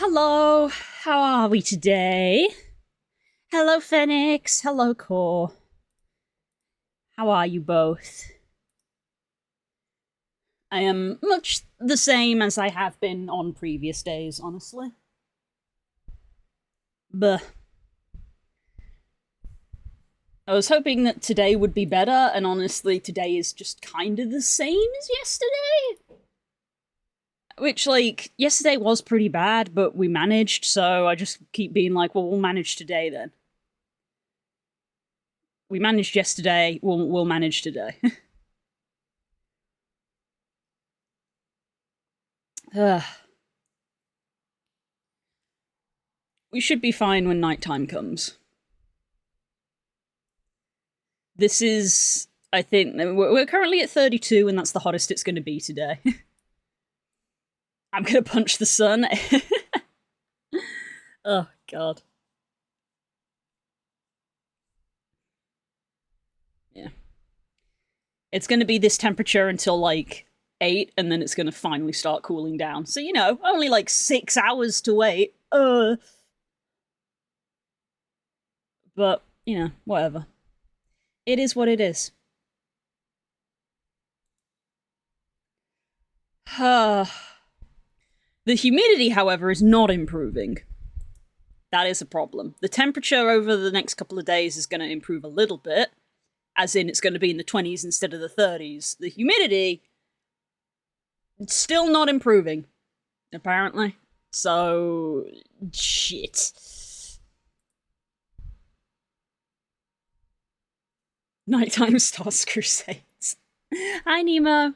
Hello, how are we today? Hello, Phoenix. Hello, Core. How are you both? I am much the same as I have been on previous days, honestly. But I was hoping that today would be better, and honestly, today is just kind of the same as yesterday. Which, like, yesterday was pretty bad, but we managed, so I just keep being like, well, we'll manage today then. We managed yesterday, we'll manage today. We should be fine when nighttime comes. This is, I think, we're currently at 32, and that's the hottest it's going to be today. I'm gonna punch the sun. Oh, God. Yeah. It's gonna be this temperature until, like, 8, and then it's gonna finally start cooling down. So, you know, only, like, 6 hours to wait. But, you know, whatever. It is what it is. The humidity, however, is not improving. That is a problem. The temperature over the next couple of days is going to improve a little bit, as in it's going to be in the 20s instead of the 30s. The humidity, it's still not improving, apparently. So, shit. Nighttime Stars Crusades. Hi, Nemo.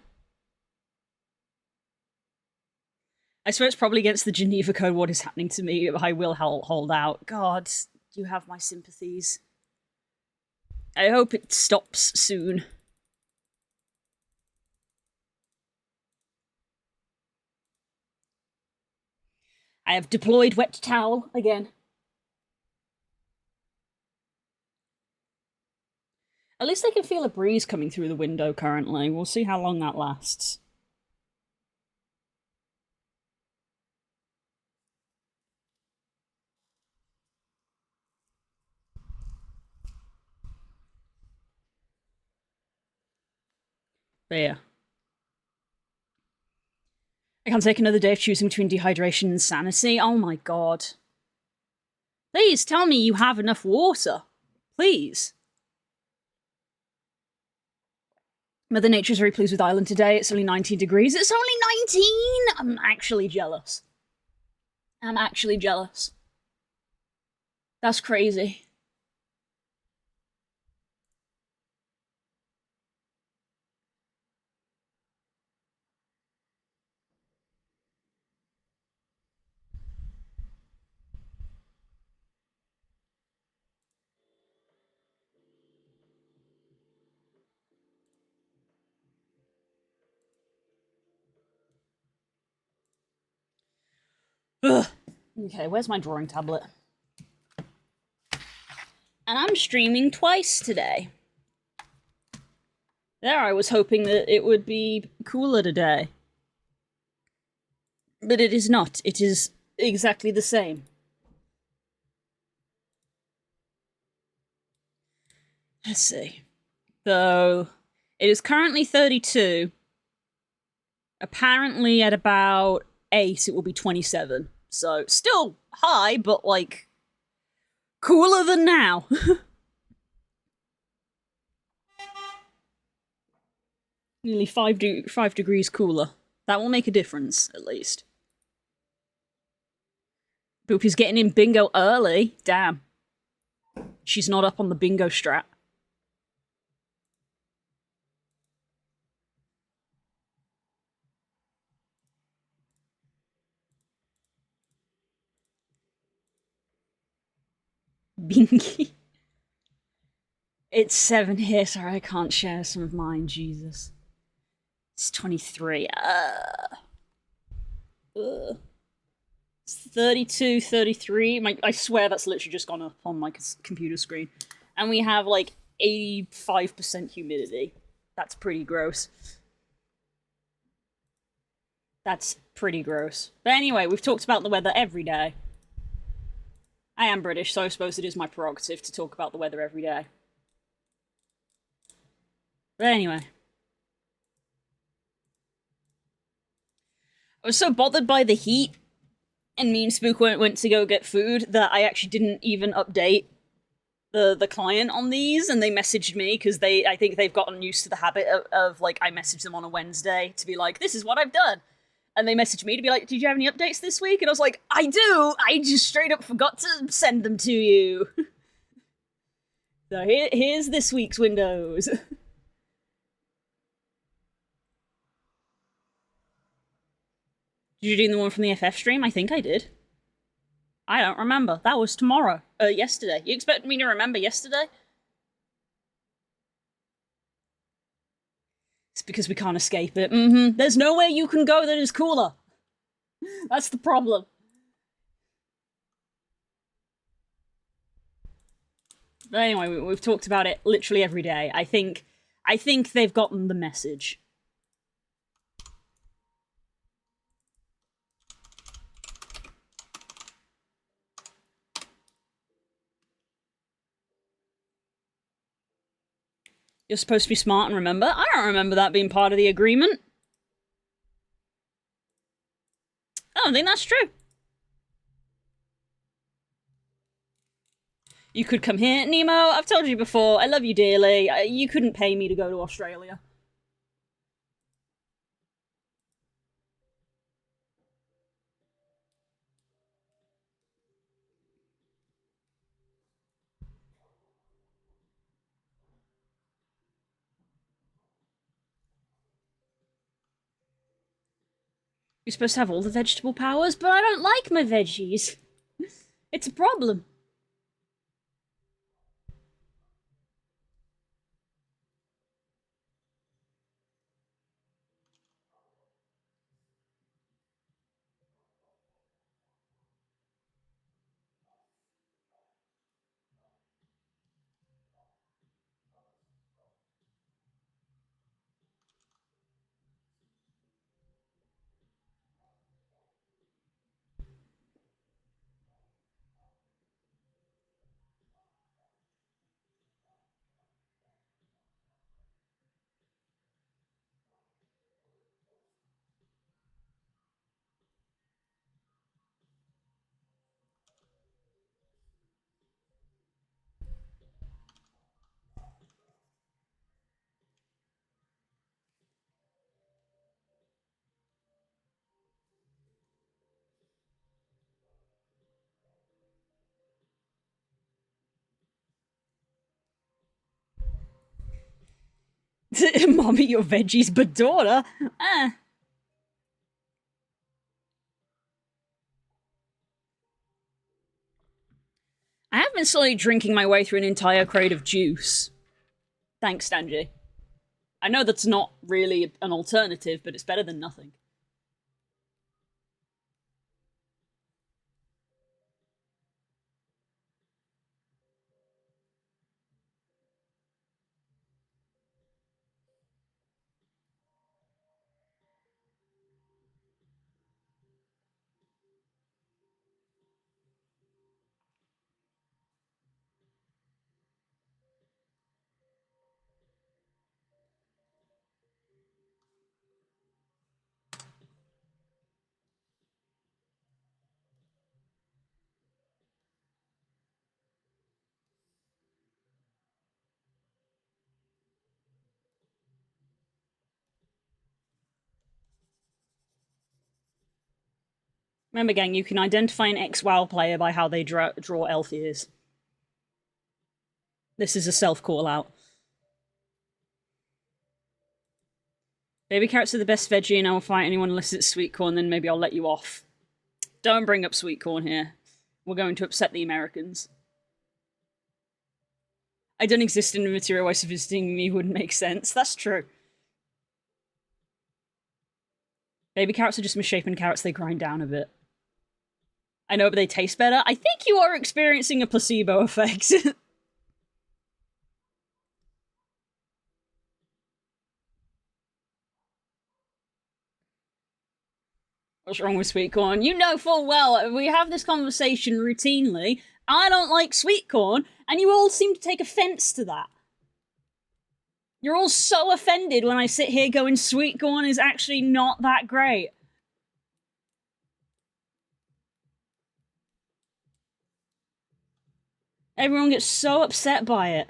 I swear it's probably against the Geneva Code what is happening to me. I will hold out. God, you have my sympathies. I hope it stops soon. I have deployed wet towel again. At least I can feel a breeze coming through the window currently. We'll see how long that lasts. But yeah. I can't take another day of choosing between dehydration and sanity. Oh my god. Please tell me you have enough water. Please. Mother Nature's very pleased with Ireland today. It's only 19 degrees. It's only 19! I'm actually jealous. I'm actually jealous. That's crazy. Ugh. Okay, where's my drawing tablet? And I'm streaming twice today. There, I was hoping that it would be cooler today. But it is not. It is exactly the same. Let's see. So, it is currently 32. Apparently at about 8 it will be 27. So, still high, but, like, cooler than now. Nearly 5 degrees cooler. That will make a difference, at least. Boopy's getting in bingo early. Damn. She's not up on the bingo strat. Bingy. It's 7 here, sorry I can't share some of mine, Jesus. It's 23. It's 32, 33. I swear that's literally just gone up on my computer screen. And we have, like, 85% humidity. That's pretty gross. That's pretty gross. But anyway, we've talked about the weather every day. I am British, so I suppose it is my prerogative to talk about the weather every day. But anyway. I was so bothered by the heat, and me and Spook went to go get food, that I actually didn't even update the client on these, and they messaged me, because I think they've gotten used to the habit of, like, I message them on a Wednesday to be like, this is what I've done. And they messaged me to be like, did you have any updates this week? And I was like, I do! I just straight up forgot to send them to you. So here's this week's Windows. Did you do the one from the FF stream? I think I did. I don't remember. That was tomorrow. Yesterday. You expect me to remember yesterday? It's because we can't escape it. There's nowhere you can go that is cooler. That's the problem. But anyway, we've talked about it literally every day. I think they've gotten the message. You're supposed to be smart and remember. I don't remember that being part of the agreement. I don't think that's true. You could come here, Nemo. I've told you before, I love you dearly. You couldn't pay me to go to Australia. You're supposed to have all the vegetable powers, but I don't like my veggies. It's a problem. Mommy, your veggies, but daughter? I have been slowly drinking my way through an entire crate of juice. Thanks, Stanji. I know that's not really an alternative, but it's better than nothing. Remember, gang, you can identify an ex-WoW player by how they draw elf ears. This is a self-call-out. Baby carrots are the best veggie, and I will fight anyone unless it's sweet corn, then maybe I'll let you off. Don't bring up sweet corn here. We're going to upset the Americans. I don't exist in a material way, so visiting me wouldn't make sense. That's true. Baby carrots are just misshapen carrots, they grind down a bit. I know, but they taste better. I think you are experiencing a placebo effect. What's wrong with sweet corn? You know full well we have this conversation routinely. I don't like sweet corn, and you all seem to take offense to that. You're all so offended when I sit here going sweet corn is actually not that great. Everyone gets so upset by it.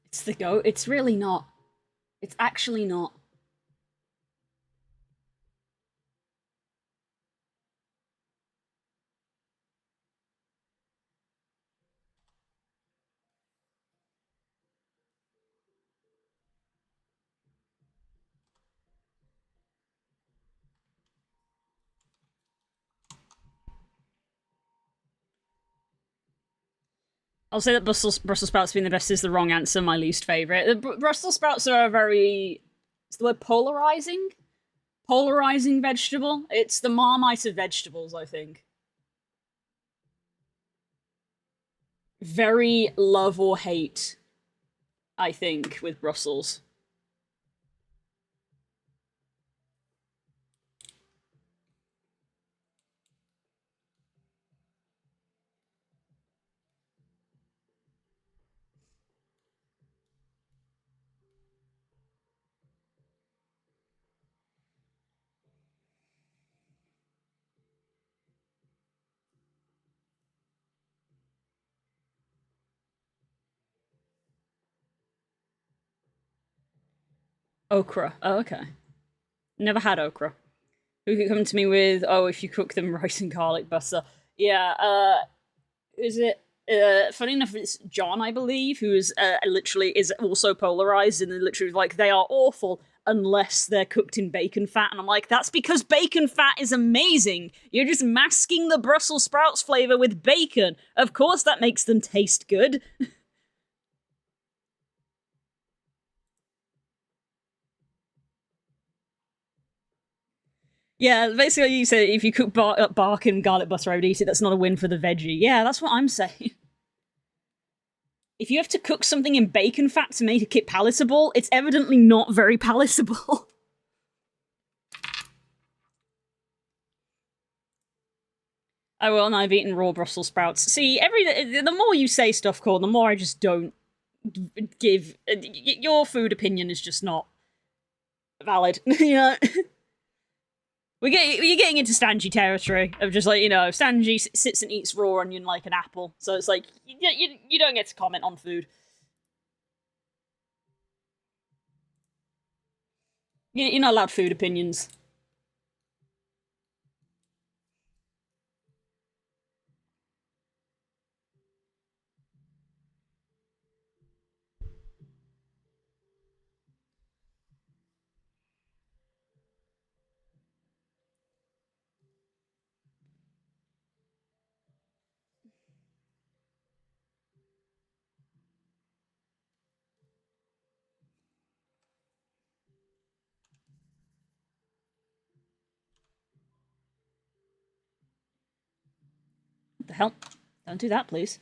It's the goat. It's really not. It's actually not. I'll say that Brussels sprouts being the best is the wrong answer. My least favorite. The Brussels sprouts are a very. It's the word polarizing. Polarizing vegetable. It's the Marmite of vegetables, I think. Very love or hate, I think, with Brussels. Okra. Oh, okay. Never had okra. Who could come to me with, oh, if you cook them rice and garlic butter. Yeah, is it funny enough it's John, I believe, who is literally is also polarized and literally like they are awful unless they're cooked in bacon fat, and I'm like, that's because bacon fat is amazing. You're just masking the Brussels sprouts flavor with bacon. Of course that makes them taste good. Yeah, basically you said if you cook bark and garlic butter, I would eat it. That's not a win for the veggie. Yeah, that's what I'm saying. If you have to cook something in bacon fat to make it palatable, it's evidently not very palatable. Oh well, and I've eaten raw Brussels sprouts. See, the more you say stuff, Cole, the more I just don't give. Your food opinion is just not valid. You know, you're getting into Stangy territory of just like, Stangy sits and eats raw onion like an apple. So it's like you don't get to comment on food. You're not allowed food opinions. What the hell? Don't do that, please.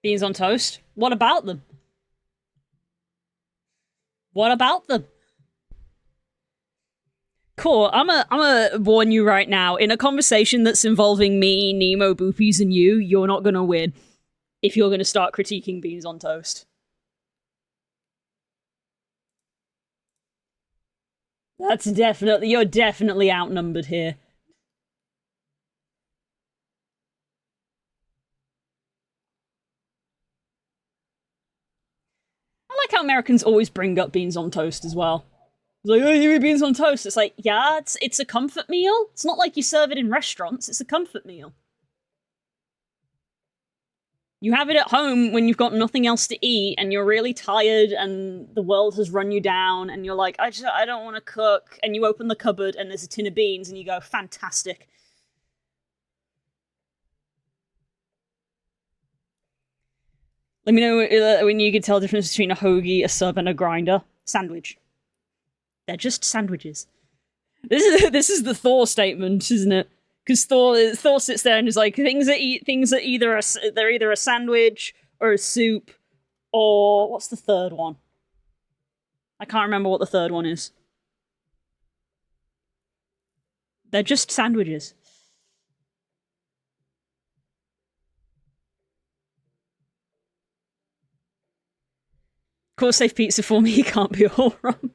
Beans on toast. What about them? What about them? Cool, I'm a warn you right now. In a conversation that's involving me, Nemo, Boopies, and you're not gonna win if you're gonna start critiquing beans on toast. You're definitely outnumbered here. I like how Americans always bring up beans on toast as well. It's like, oh, you eat beans on toast. It's like, yeah, it's a comfort meal. It's not like you serve it in restaurants. It's a comfort meal. You have it at home when you've got nothing else to eat and you're really tired and the world has run you down and you're like, I don't want to cook. And you open the cupboard and there's a tin of beans and you go, fantastic. Let me know when you can tell the difference between a hoagie, a sub, and a grinder. Sandwich. They're just sandwiches. This is the Thor statement, isn't it? Because Thor sits there and is like, things are either they're either a sandwich or a soup, or what's the third one? I can't remember what the third one is. They're just sandwiches. Course safe pizza for me, you can't be all wrong.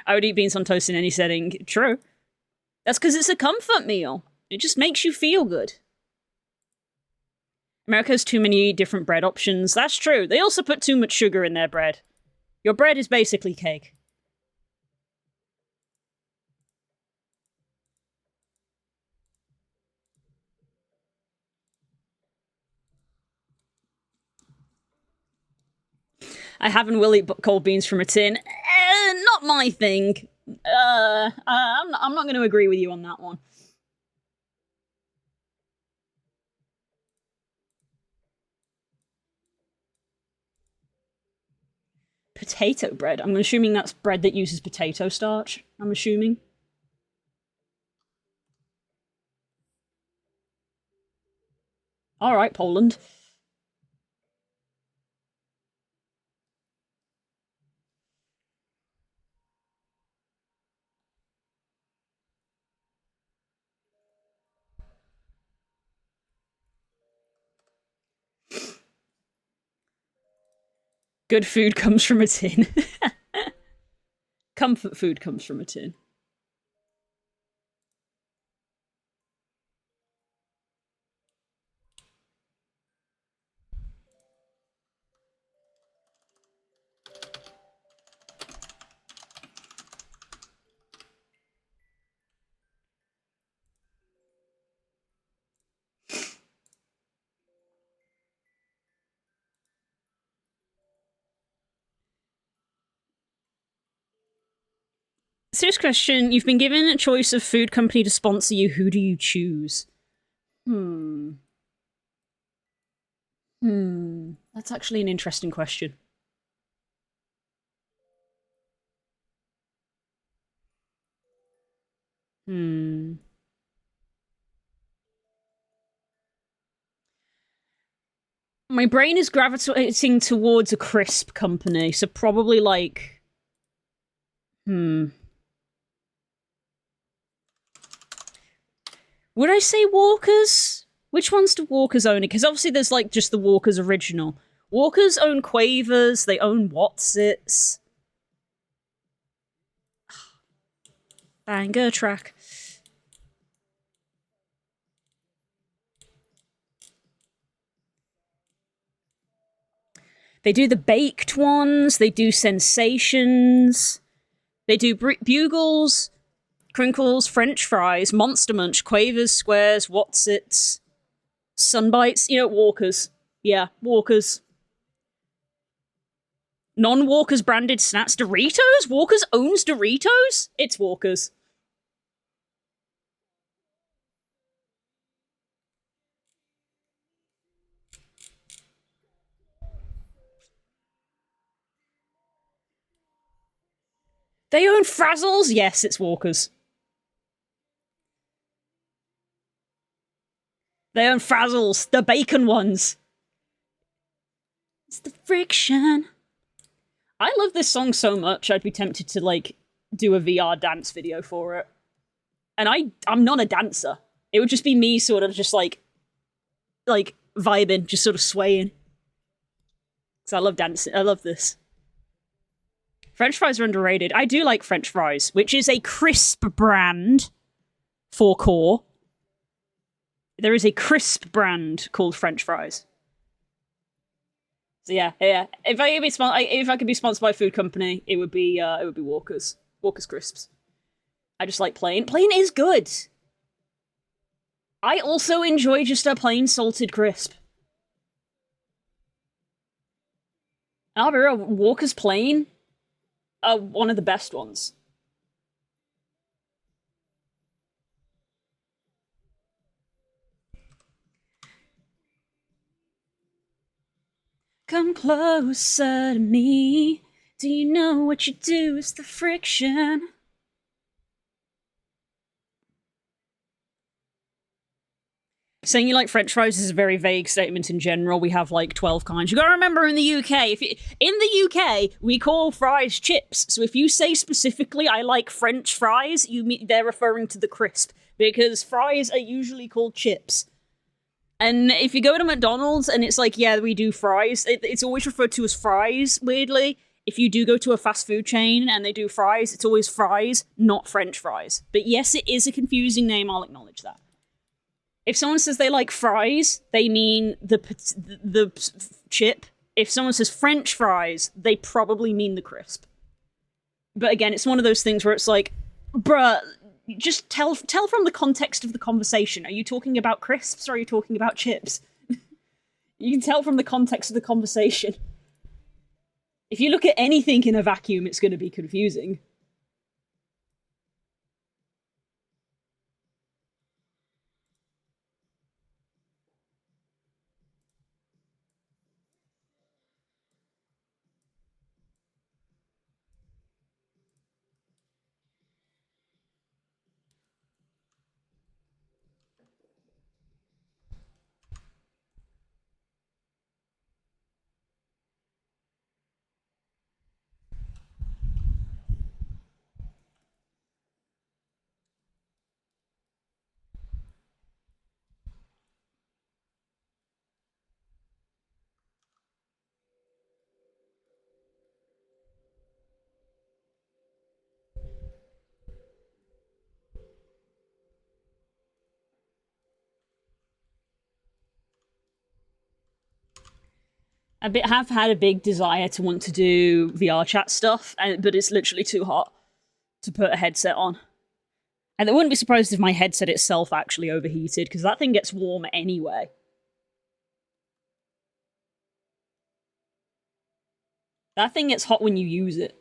I would eat beans on toast in any setting. True. That's because it's a comfort meal. It just makes you feel good. America has too many different bread options. That's true. They also put too much sugar in their bread. Your bread is basically cake. I haven't will eat cold beans from a tin. Not my thing. I'm not going to agree with you on that one. Potato bread. I'm assuming that's bread that uses potato starch. I'm assuming. All right, Poland. Good food comes from a tin. Comfort food comes from a tin. Serious question. You've been given a choice of food company to sponsor you. Who do you choose? That's actually an interesting question. My brain is gravitating towards a crisp company, so probably like... Would I say Walkers? Which ones do Walkers own? Because obviously there's like just the Walkers original. Walkers own Quavers, they own Wotsits. Banger track. They do the baked ones, they do Sensations, they do Bugles, Crinkles, French Fries, Monster Munch, Quavers, Squares, Wotsits, Sunbites, you know, Walkers. Yeah, Walkers. Non-Walkers branded snacks. Doritos? Walkers owns Doritos? It's Walkers. They own Frazzles? Yes, it's Walkers. They own Frazzles, the bacon ones. It's the friction. I love this song so much, I'd be tempted to, like, do a VR dance video for it. And I'm not a dancer. It would just be me sort of just, like, vibing, just sort of swaying. Because I love dancing. I love this. French fries are underrated. I do like French fries, which is a crisp brand for core. There is a crisp brand called French fries. So yeah. If I could be sponsored by a food company, it would be Walker's. Walker's crisps. I just like plain. Plain is good. I also enjoy just a plain salted crisp. I'll be real, Walker's plain are one of the best ones. Come closer to me. Do you know what you do is the friction? Saying you like French fries is a very vague statement in general. We have like 12 kinds. You gotta remember in the UK, in the UK, we call fries chips. So if you say specifically, I like French fries, they're referring to the crisp. Because fries are usually called chips. And if you go to McDonald's and it's like, yeah, we do fries, it's always referred to as fries, weirdly. If you do go to a fast food chain and they do fries, it's always fries, not French fries. But yes, it is a confusing name, I'll acknowledge that. If someone says they like fries, they mean the chip. If someone says French fries, they probably mean the crisp. But again, it's one of those things where it's like, bruh, just tell from the context of the conversation. Are you talking about crisps or are you talking about chips? You can tell from the context of the conversation. If you look at anything in a vacuum, it's going to be confusing. Have had a big desire to want to do VR chat stuff, but it's literally too hot to put a headset on. And I wouldn't be surprised if my headset itself actually overheated, because that thing gets warm anyway. That thing gets hot when you use it.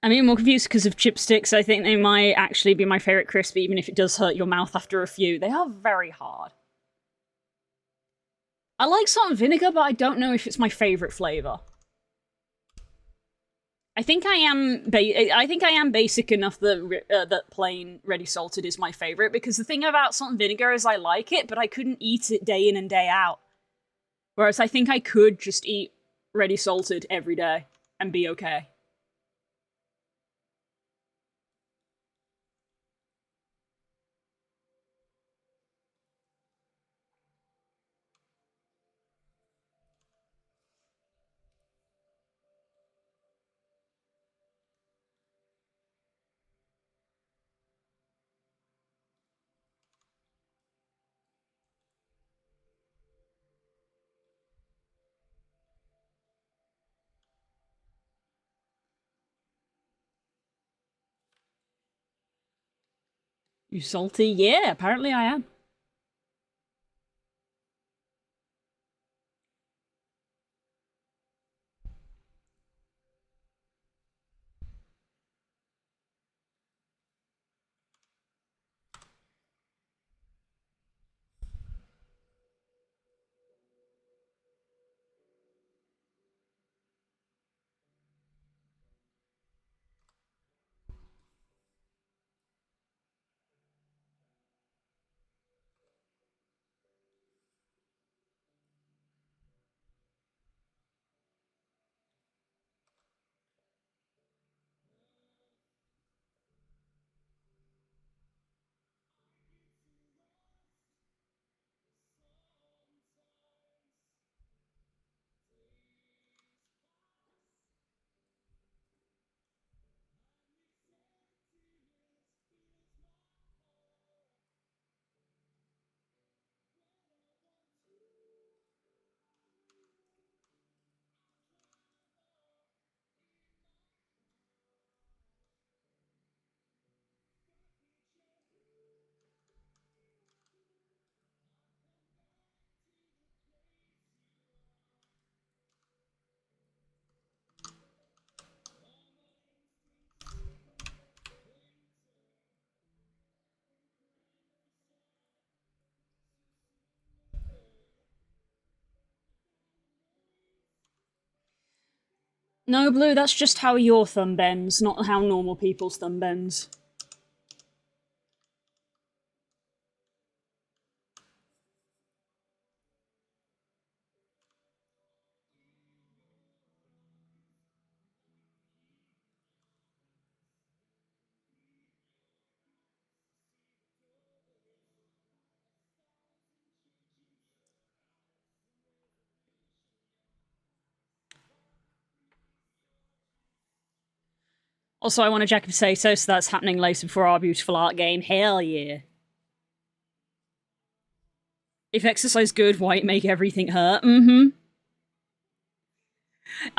I'm even more confused because of chipsticks. I think they might actually be my favorite crisp, even if it does hurt your mouth after a few. They are very hard. I like salt and vinegar, but I don't know if it's my favorite flavor. I think I am. I think I am basic enough that that plain ready salted is my favorite, because the thing about salt and vinegar is I like it, but I couldn't eat it day in and day out. Whereas I think I could just eat ready salted every day and be okay. You salty? Yeah, apparently I am. No, Blue, that's just how your thumb bends, not how normal people's thumb bends. Also, I want a jacket potato, so that's happening later for our beautiful art game. Hell yeah. If exercise good, why it make everything hurt? Mm-hmm.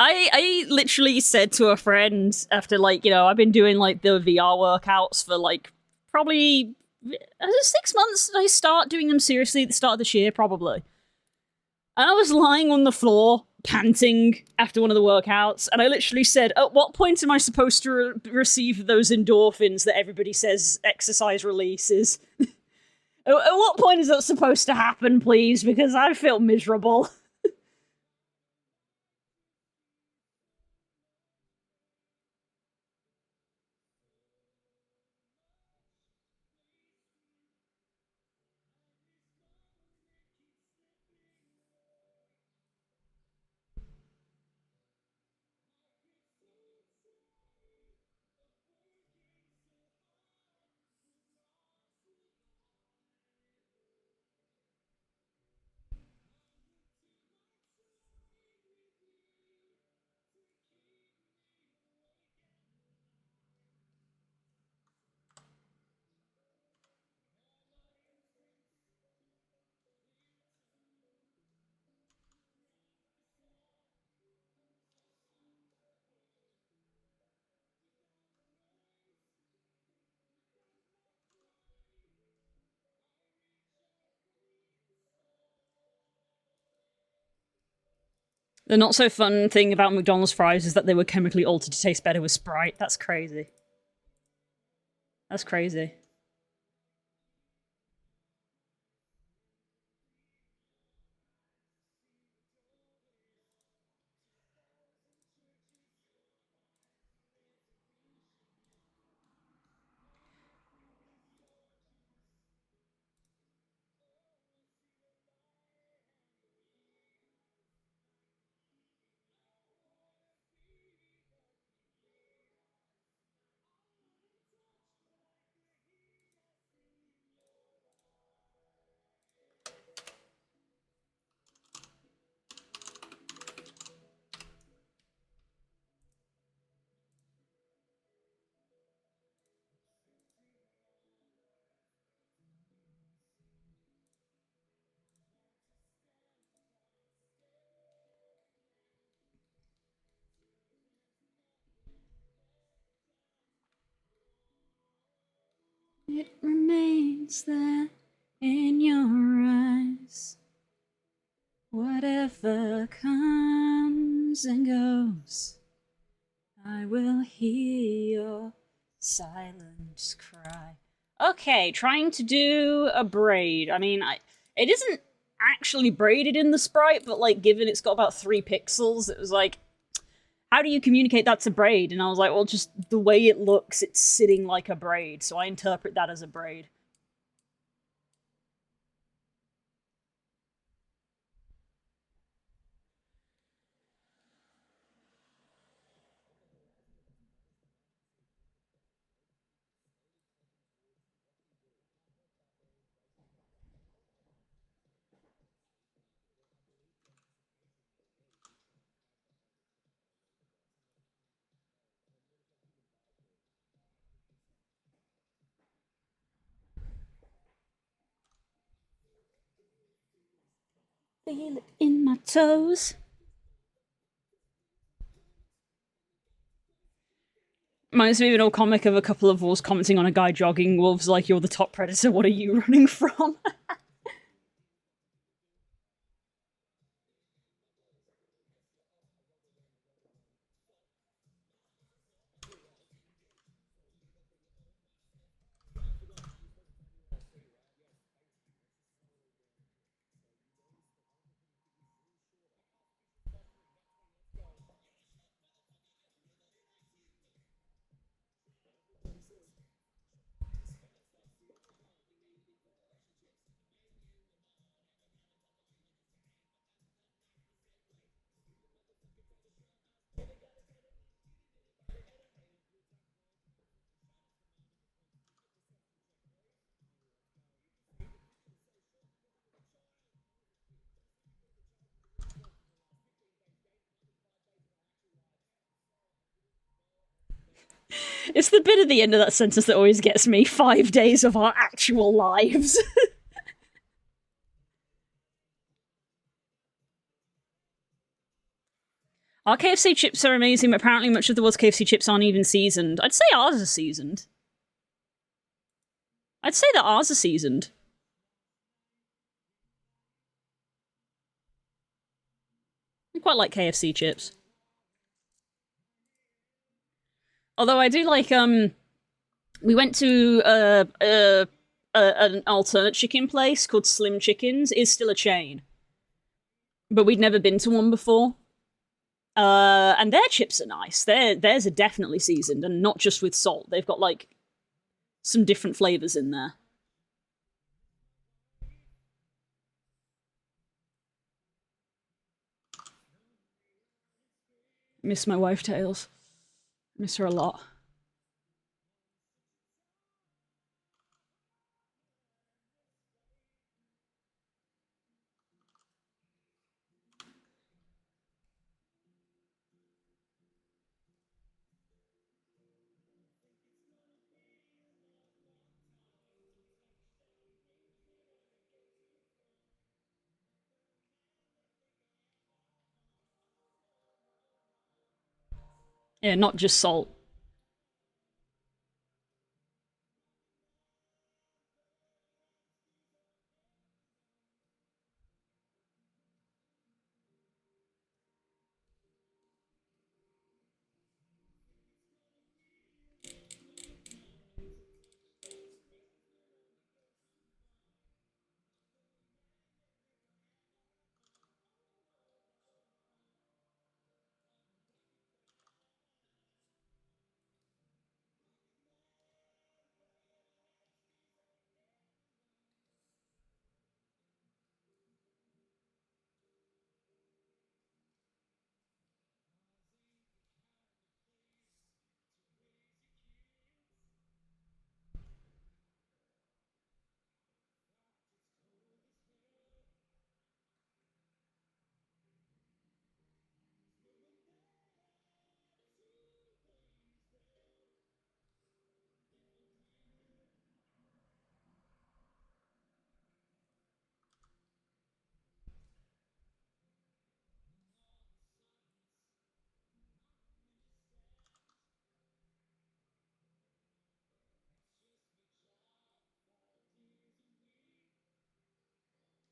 I literally said to a friend after, like, I've been doing, like, the VR workouts for, like, probably 6 months. Did I start doing them seriously at the start of this year? Probably. And I was lying on the floor, panting after one of the workouts, and I literally said, at what point am I supposed to receive those endorphins that everybody says exercise releases? At what point is that supposed to happen, please? Because I feel miserable. The not so fun thing about McDonald's fries is that they were chemically altered to taste better with Sprite. That's crazy. That's crazy. It remains there in your eyes. Whatever comes and goes, I will hear your silent cry. Okay, trying to do a braid. I mean, it isn't actually braided in the sprite, but like, given it's got about 3 pixels, it was like, how do you communicate that's a braid? And I was like, well, just the way it looks, it's sitting like a braid, so I interpret that as a braid. Feel it in my toes. Reminds me of an old comic of a couple of wolves commenting on a guy jogging. Wolves like, you're the top predator, what are you running from? It's the bit at the end of that sentence that always gets me. 5 days of our actual lives. Our KFC chips are amazing, but apparently much of the world's KFC chips aren't even seasoned. I'd say ours are seasoned. I'd say that ours are seasoned. I quite like KFC chips. Although I do like, we went to an alternate chicken place called Slim Chickens. It's still a chain, but we'd never been to one before. And their chips are nice. Theirs are definitely seasoned, and not just with salt. They've got like some different flavors in there. Miss my wife Tails. Miss her a lot. Yeah, not just salt.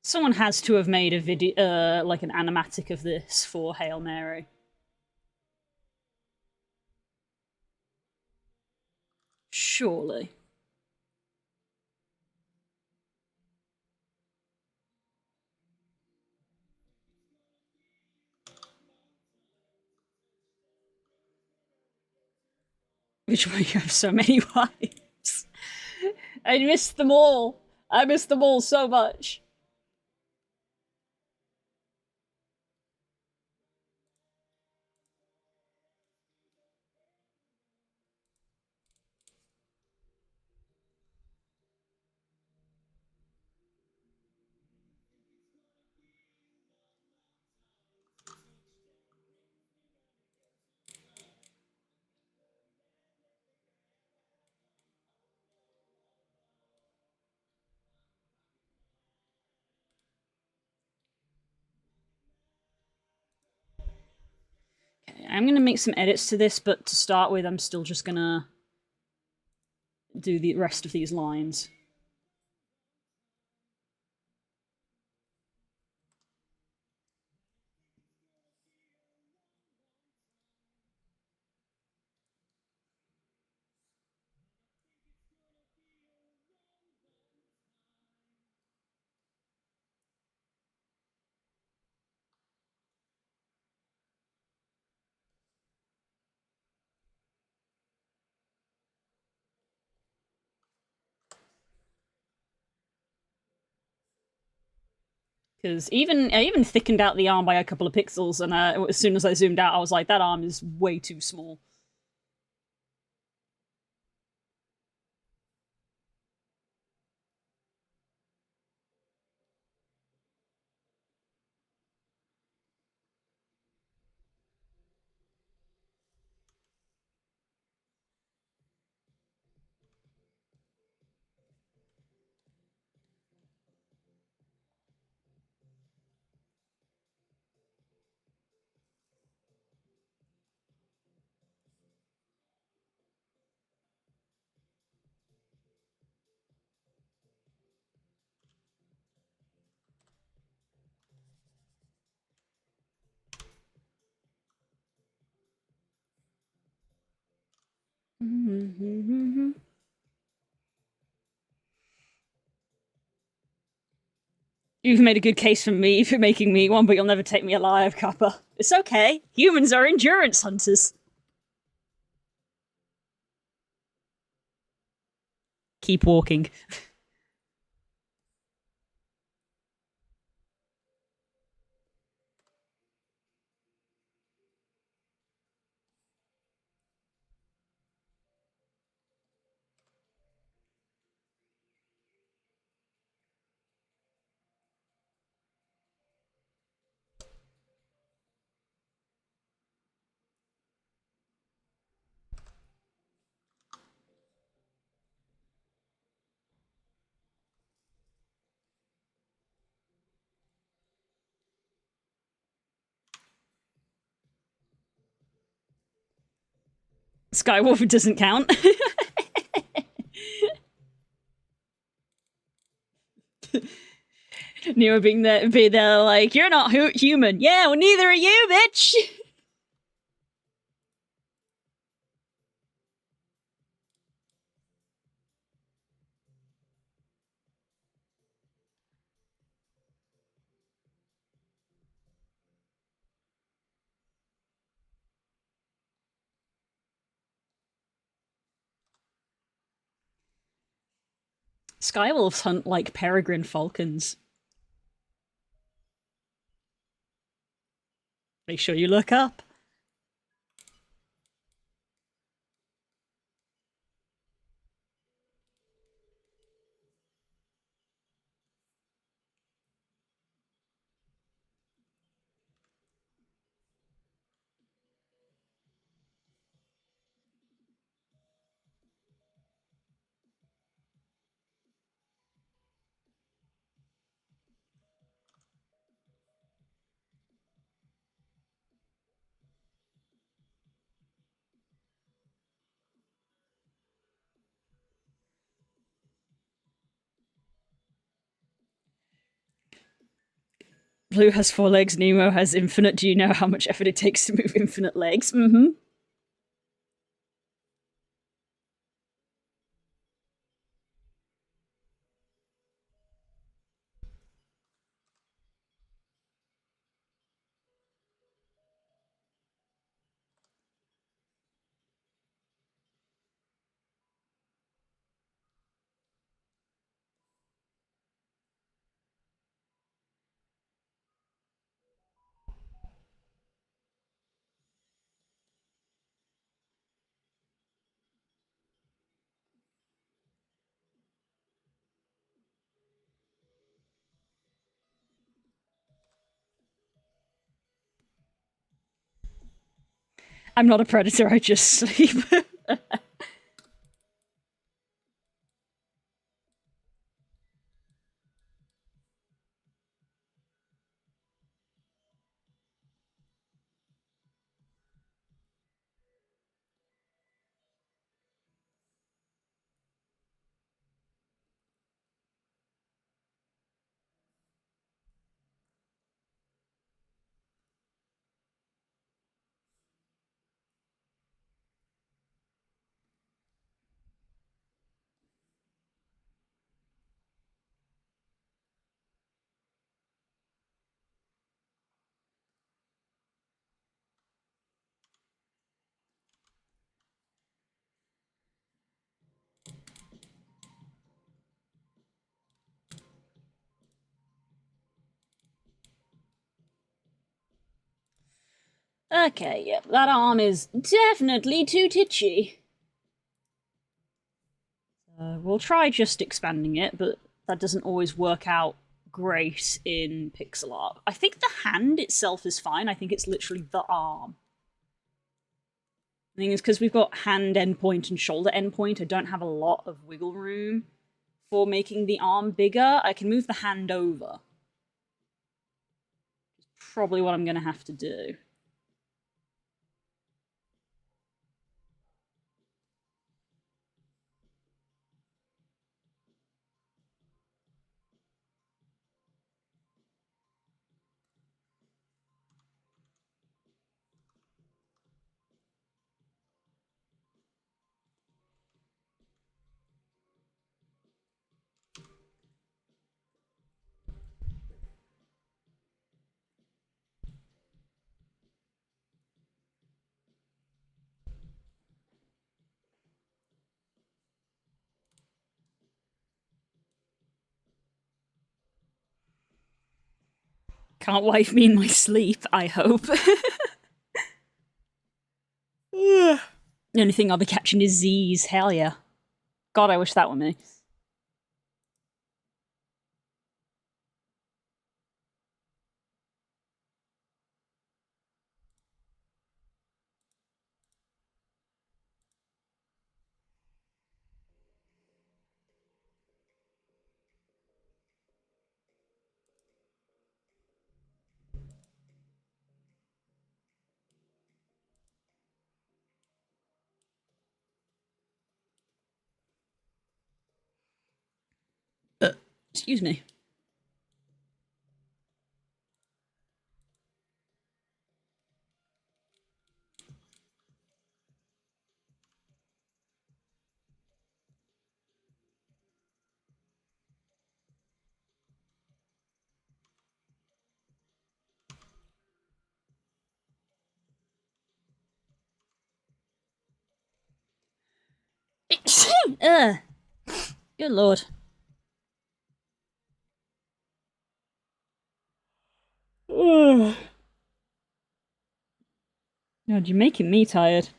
Someone has to have made a video, like an animatic of this for Hail Mary. Surely. Which way you have so many wives? I missed them all. I missed them all so much. Okay, I'm gonna make some edits to this, but to start with, I'm still just gonna do the rest of these lines. Because I even thickened out the arm by a couple of pixels, and as soon as I zoomed out, I was like, that arm is way too small. You've made a good case for me for making me one, but you'll never take me alive, Kappa. It's okay. Humans are endurance hunters. Keep walking. Skywolf doesn't count. Neo being there like, you're not human. Yeah, well, neither are you, bitch. Skywolves hunt like peregrine falcons. Make sure you look up. Blue has 4 legs, Nemo has infinite. Do you know how much effort it takes to move infinite legs? Mm-hmm. I'm not a predator, I just sleep. Okay, yep, that arm is definitely too titchy. We'll try just expanding it, but that doesn't always work out great in pixel art. I think the hand itself is fine. I think it's literally the arm. The thing is, because we've got hand endpoint and shoulder endpoint, I don't have a lot of wiggle room for making the arm bigger. I can move the hand over. Probably what I'm going to have to do. Can't wife me in my sleep, I hope. The only thing I'll be catching is Z's. Hell yeah. God, I wish that were me. Excuse me. Good lord. God, you're making me tired.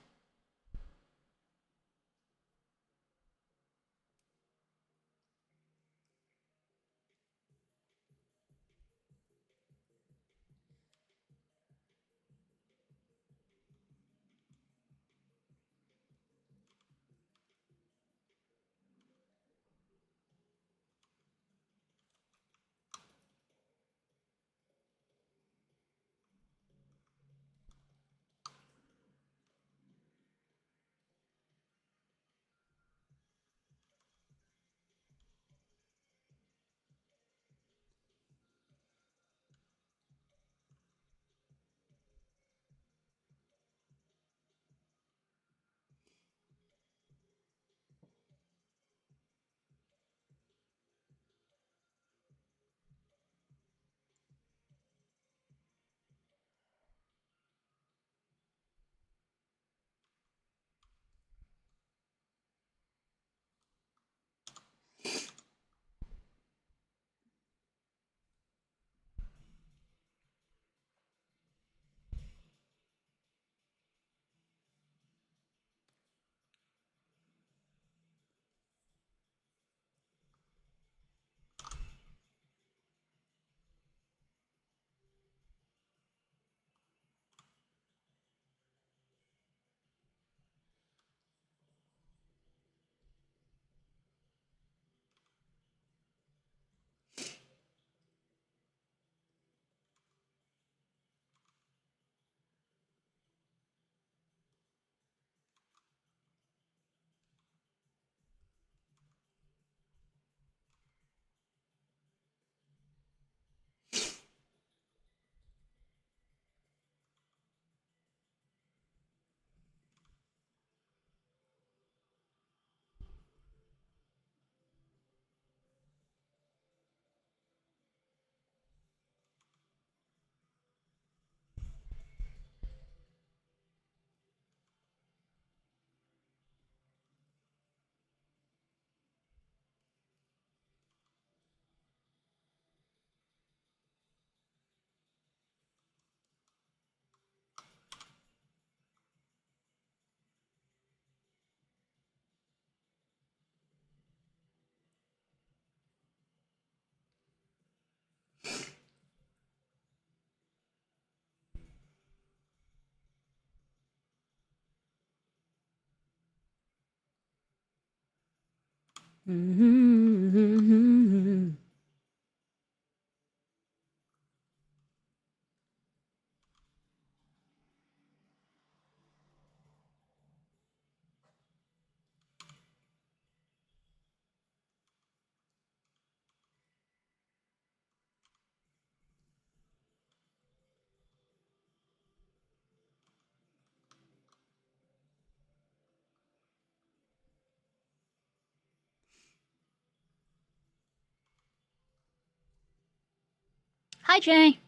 Hi, Jay.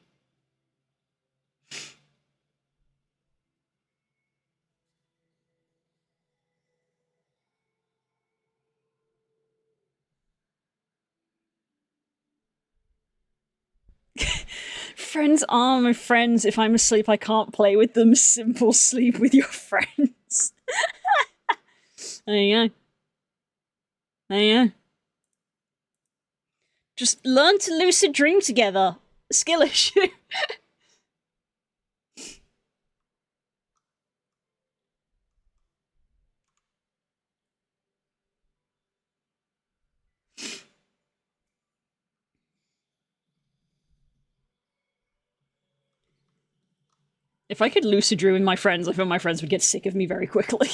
Friends are my friends. If I'm asleep, I can't play with them. Simple sleep with your friends. There you go. There you go. Just learn to lucid dream together. Skill issue. If I could lucid dream with my friends, I feel my friends would get sick of me very quickly.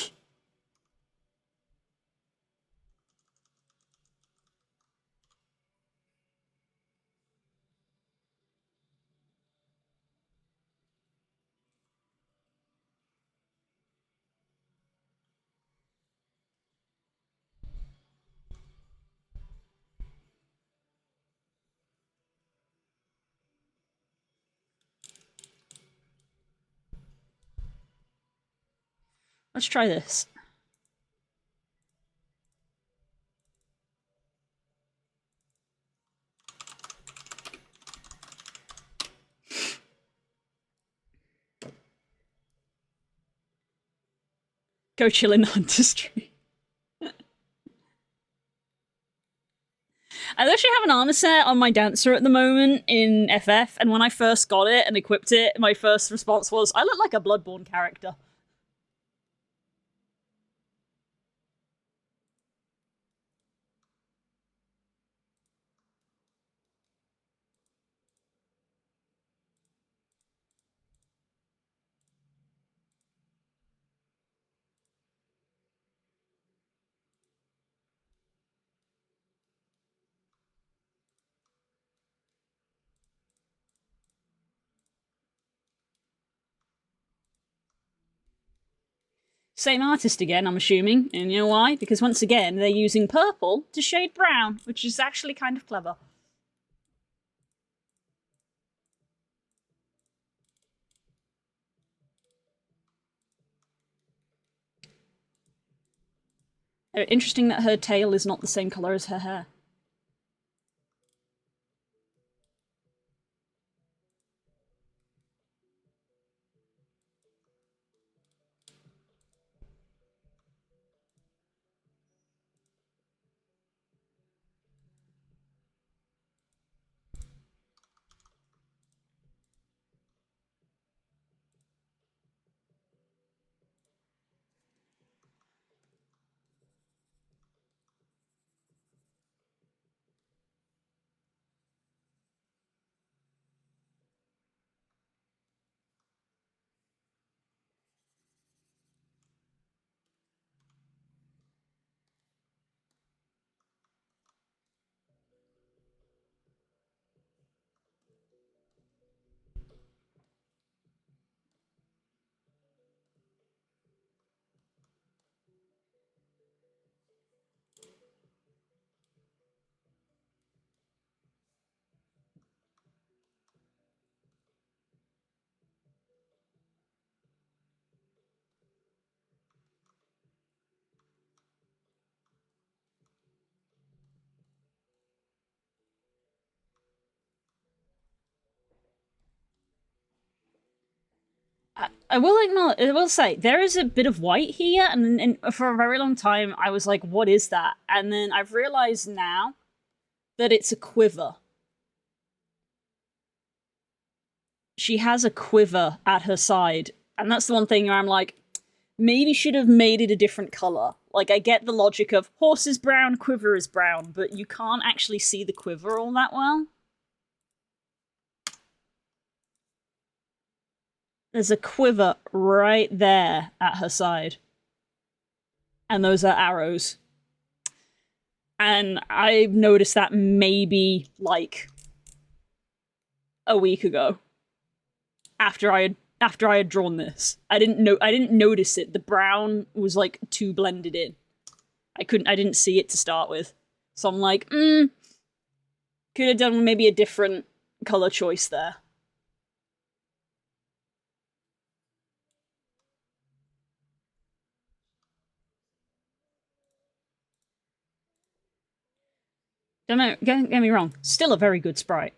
Let's try this. Go chill in the Hunter Street. I actually have an armor set on my Dancer at the moment in FF, and when I first got it and equipped it, my first response was, I look like a Bloodborne character. Same artist again, I'm assuming, and you know why? Because once again, they're using purple to shade brown, which is actually kind of clever. Interesting that her tail is not the same color as her hair. I will say there is a bit of white here, and for a very long time I was like, "What is that?" And then I've realized now that it's a quiver. She has a quiver at her side, and that's the one thing where I'm like, maybe should have made it a different color. Like, I get the logic of horse is brown, quiver is brown, but you can't actually see the quiver all that well. There's a quiver right there at her side. And those are arrows. And I noticed that maybe, like, a week ago. After I had drawn this. I didn't notice it. The brown was, like, too blended in. I didn't see it to start with. So I'm like, could have done maybe a different color choice there. Don't get me wrong, still a very good sprite.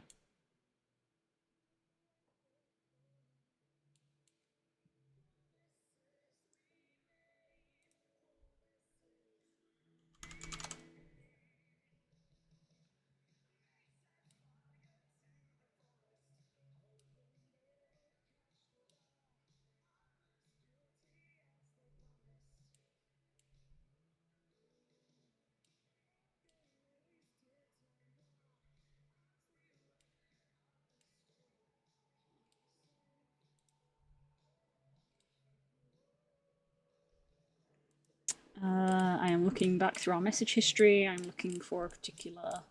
I am looking back through our message history. I'm looking for a particular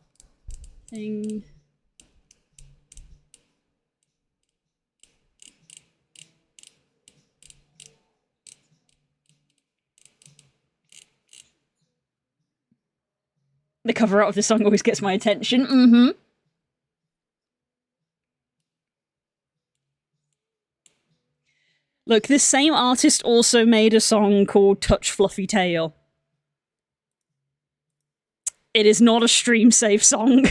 thing. The cover art of this song always gets my attention. Mm-hmm. Look, this same artist also made a song called Touch Fluffy Tail. It is not a stream safe song.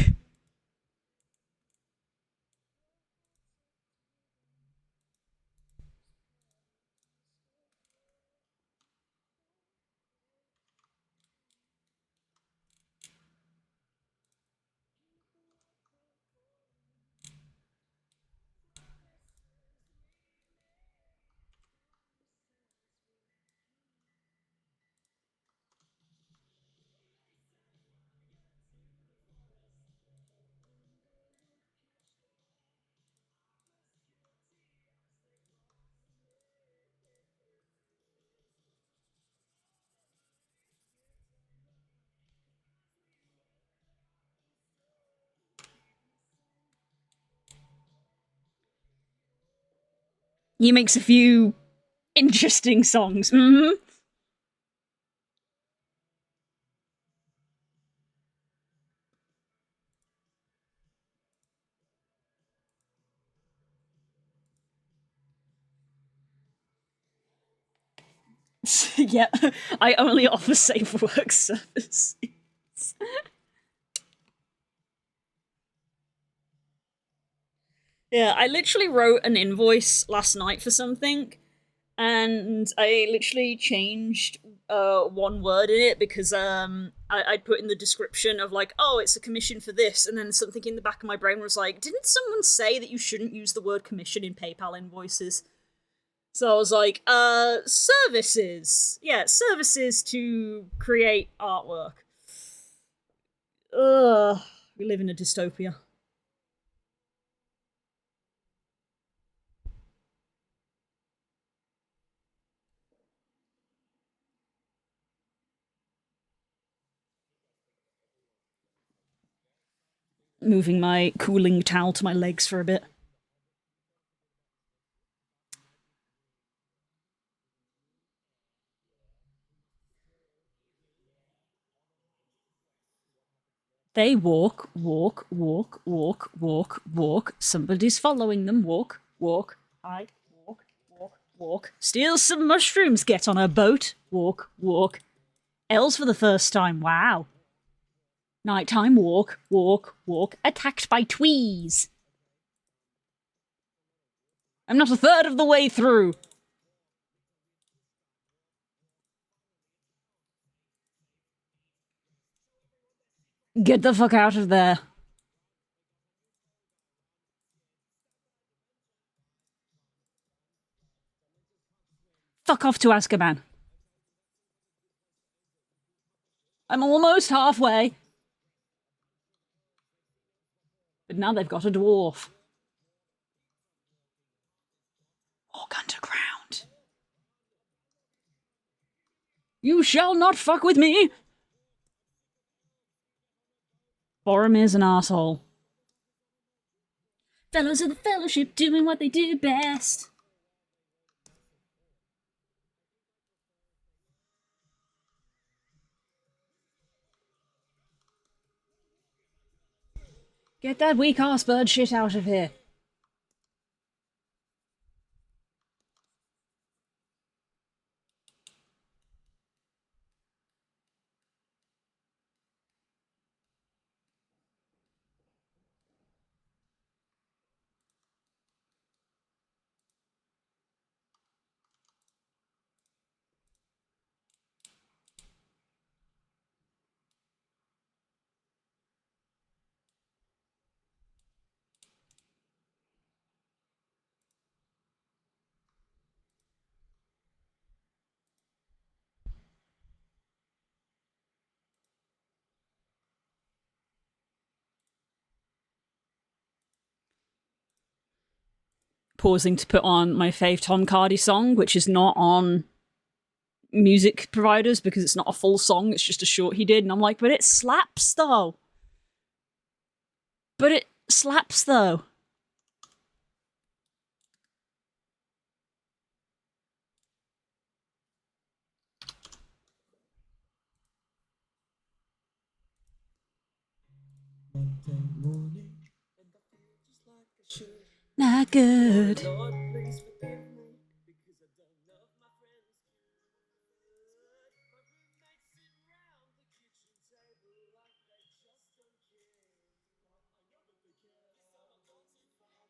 He makes a few interesting songs. Mm-hmm. Yeah, I only offer safe work services. Yeah, I literally wrote an invoice last night for something, and I literally changed one word in it because I'd put in the description of like, oh, it's a commission for this, and then something in the back of my brain was like, didn't someone say that you shouldn't use the word commission in PayPal invoices? So I was like, services. Yeah, services to create artwork. Ugh, we live in a dystopia. Moving my cooling towel to my legs for a bit. They walk, walk, walk, walk, walk, walk. Somebody's following them. Walk, walk. I walk, walk, walk. Steal some mushrooms. Get on a boat. Walk, walk. Elves for the first time. Wow. Nighttime. Walk, walk, walk. Attacked by twees. I'm not a third of the way through. Get the fuck out of there. Fuck off to Azkaban. I'm almost halfway. But now they've got a dwarf. Walk underground. You shall not fuck with me! Boromir's an asshole. Fellows of the Fellowship doing what they do best. Get that weak ass bird shit out of here. Pausing to put on my fave Tom Cardy song, which is not on music providers because it's not a full song, it's just a short he did, and I'm like, but it slaps though. But it slaps though. Not good.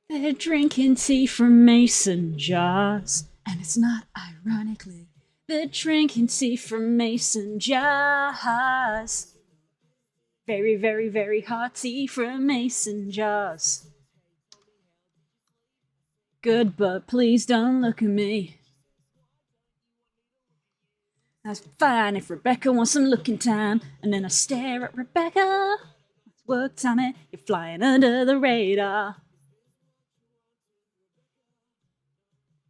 They're drinking tea from mason jars, and it's not ironically. They're drinking tea from mason jars. Very, very, very hot tea from mason jars. Good, but please don't look at me. That's fine if Rebecca wants some looking time, and then I stare at Rebecca. It's work time, it. You're flying under the radar.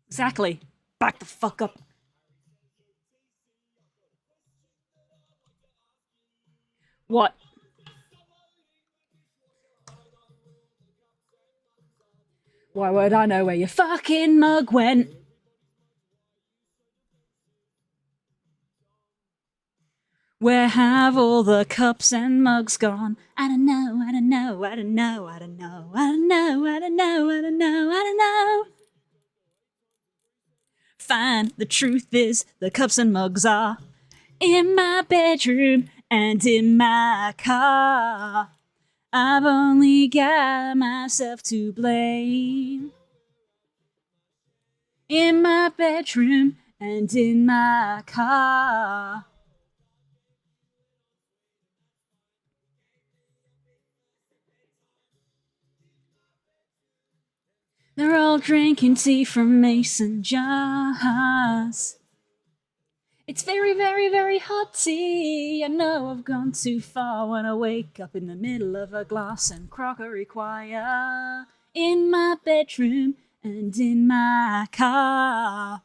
Exactly. Back the fuck up. What? Why would I know where your fucking mug went? Where have all the cups and mugs gone? I don't know, I don't know, I don't know, I don't know, I don't know, I don't know, I don't know, I don't know. Fine, the truth is, the cups and mugs are in my bedroom and in my car. I've only got myself to blame. In my bedroom and in my car. They're all drinking tea from mason jars. It's very, very, very hot tea. I know I've gone too far when I wake up in the middle of a glass and crockery choir. In my bedroom and in my car.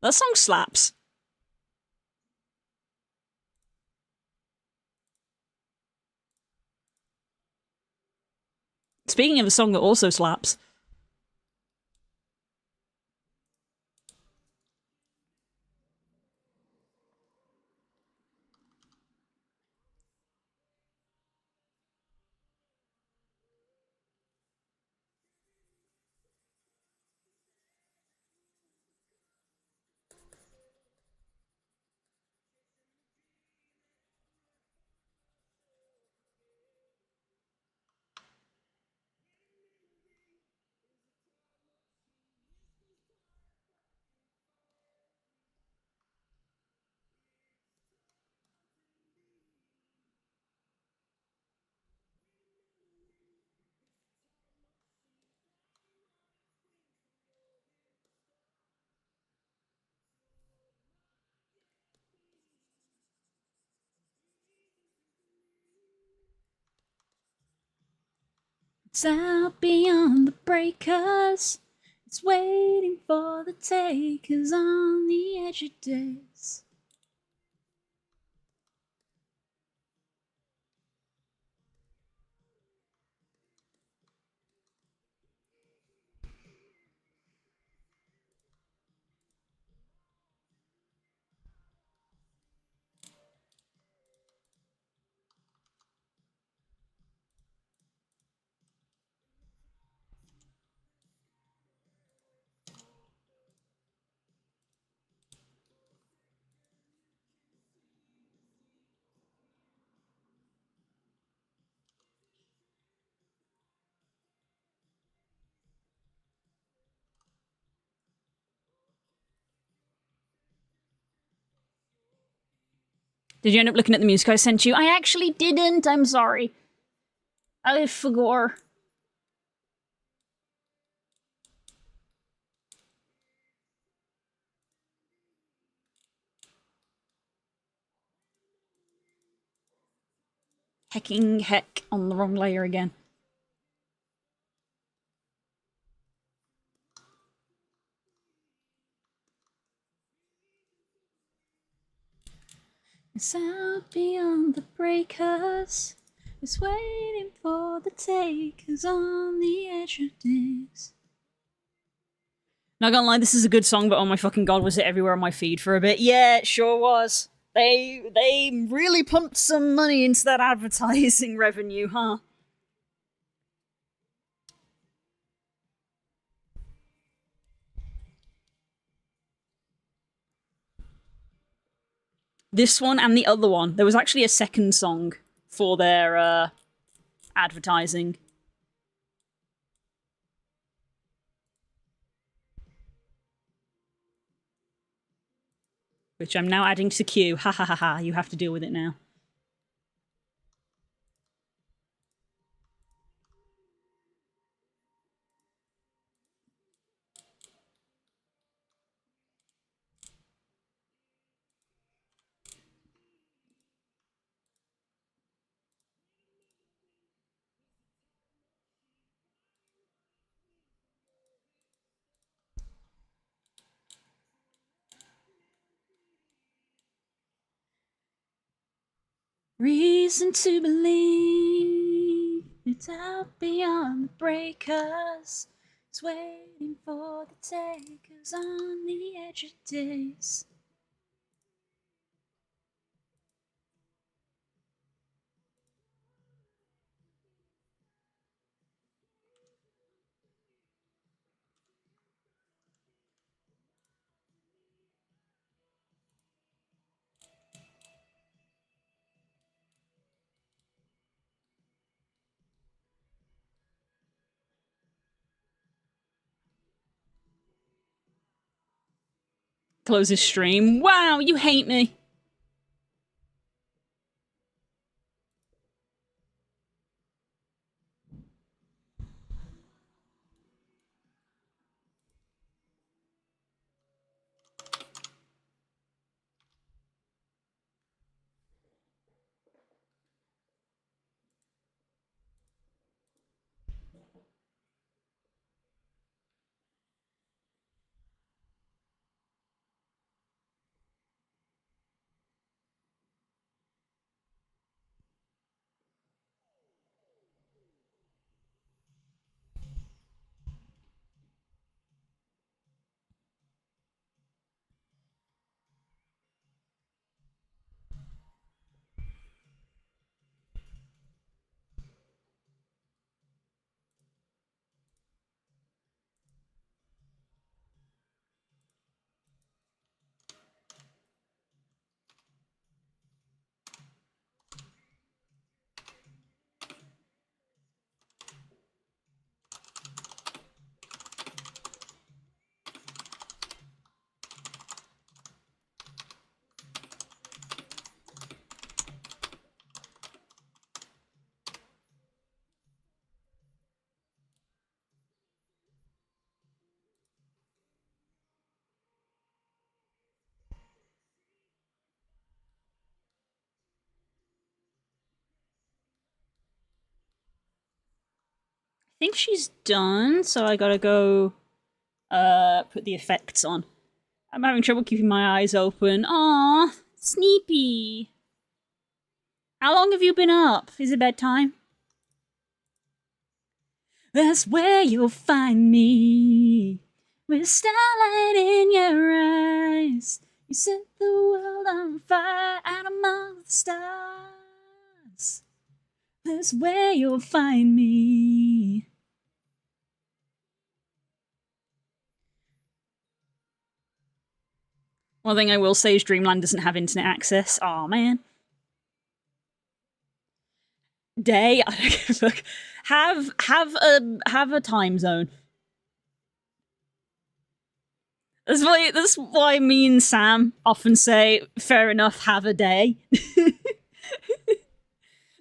That song slaps. Speaking of a song that also slaps. It's out beyond the breakers. It's waiting for the takers on the edge of days. Did you end up looking at the music I sent you? I actually didn't. I'm sorry. I forgot. Hecking heck on the wrong layer again. It's out beyond the breakers. It's waiting for the takers on the edge of days. Not gonna lie, this is a good song, but oh my fucking god, was it everywhere on my feed for a bit? Yeah, it sure was. They really pumped some money into that advertising revenue, huh? This one and the other one. There was actually a second song for their advertising. Which I'm now adding to queue. Ha ha ha ha, you have to deal with it now. Reason to believe it's out beyond the breakers. It's waiting for the takers on the edge of days. Close this stream. Wow, you hate me. think she's done, so I gotta go put the effects on. I'm having trouble keeping my eyes open. Aw, Sneepy. How long have you been up? Is it bedtime? That's where you'll find me, with starlight in your eyes. You set the world on fire out among the stars. That's where you'll find me. One thing I will say is Dreamland doesn't have internet access. Aw, man. Day, I don't give a fuck. Have a time zone. That's why me and Sam often say, fair enough, have a day.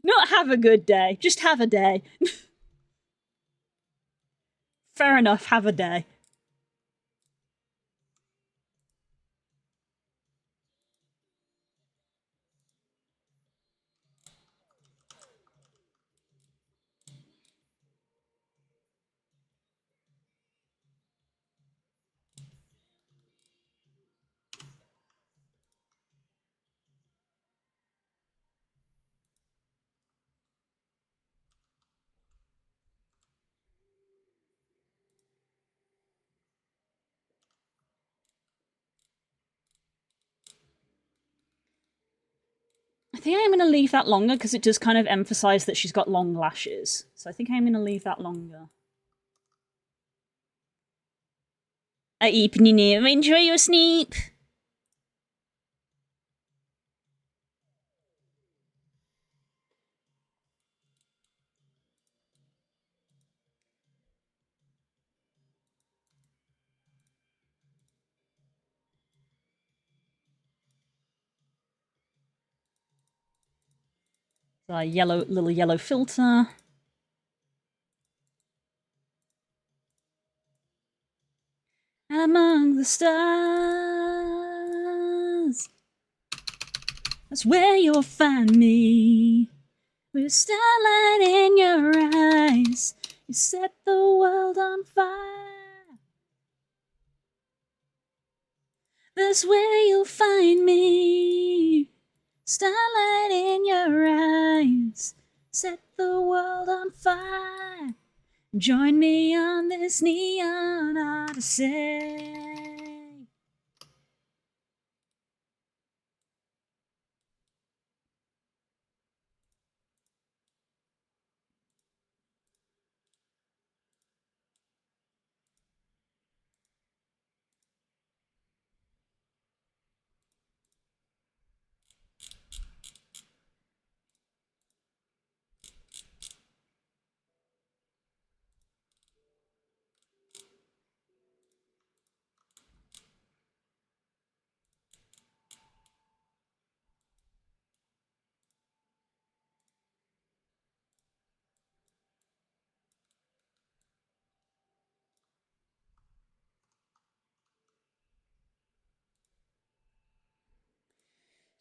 Not have a good day, just have a day. Fair enough, have a day. I think I'm going to leave that longer because it does kind of emphasize that she's got long lashes. So I think I'm going to leave that longer. Enjoy your sleep. So a little yellow filter. And among the stars, that's where you'll find me. With starlight in your eyes, you set the world on fire. That's where you'll find me. Starlight in your eyes, set the world on fire. Join me on this neon odyssey.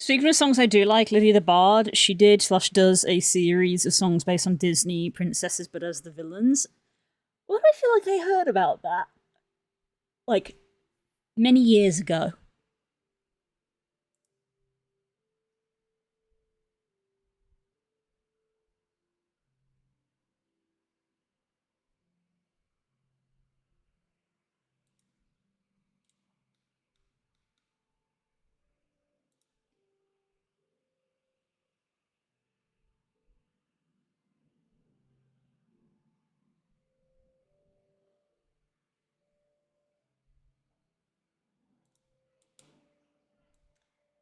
Speaking of songs I do like, Lydia the Bard, she did/does a series of songs based on Disney princesses but as the villains. What do I feel like I heard about that? Like, many years ago.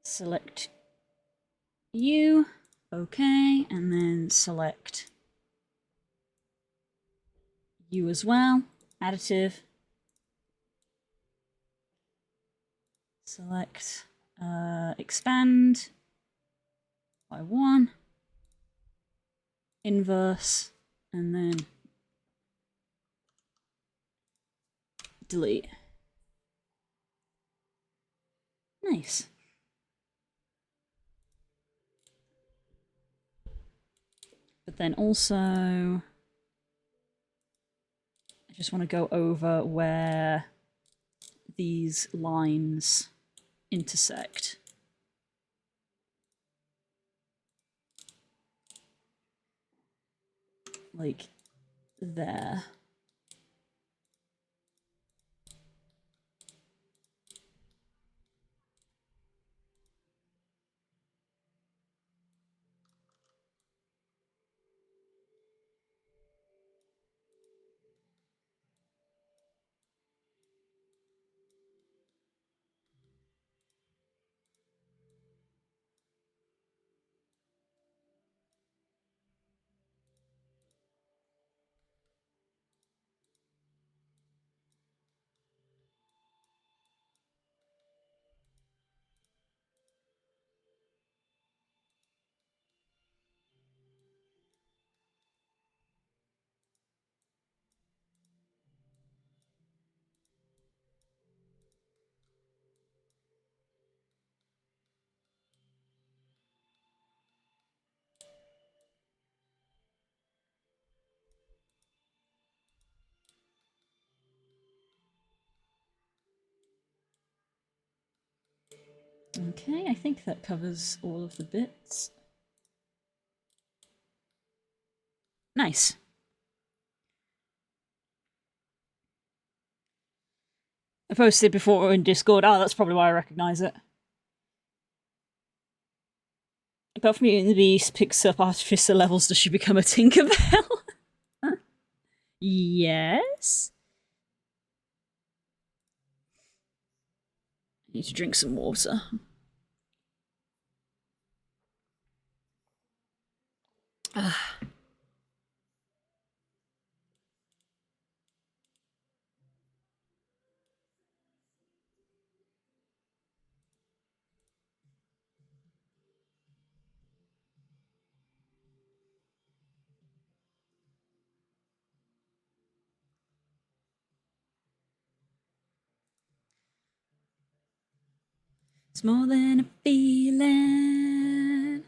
Select you, okay, and then select you as well, additive. Select expand by 1, inverse, and then delete. Nice. But then also just want to go over where these lines intersect. Like there. Okay, I think that covers all of the bits. Nice. I posted before in Discord. Oh, that's probably why I recognise it. Apart from Beauty and the Beast picks up Artificer levels, does she become a Tinkerbell? Yes. I need to drink some water. It's more than a feeling.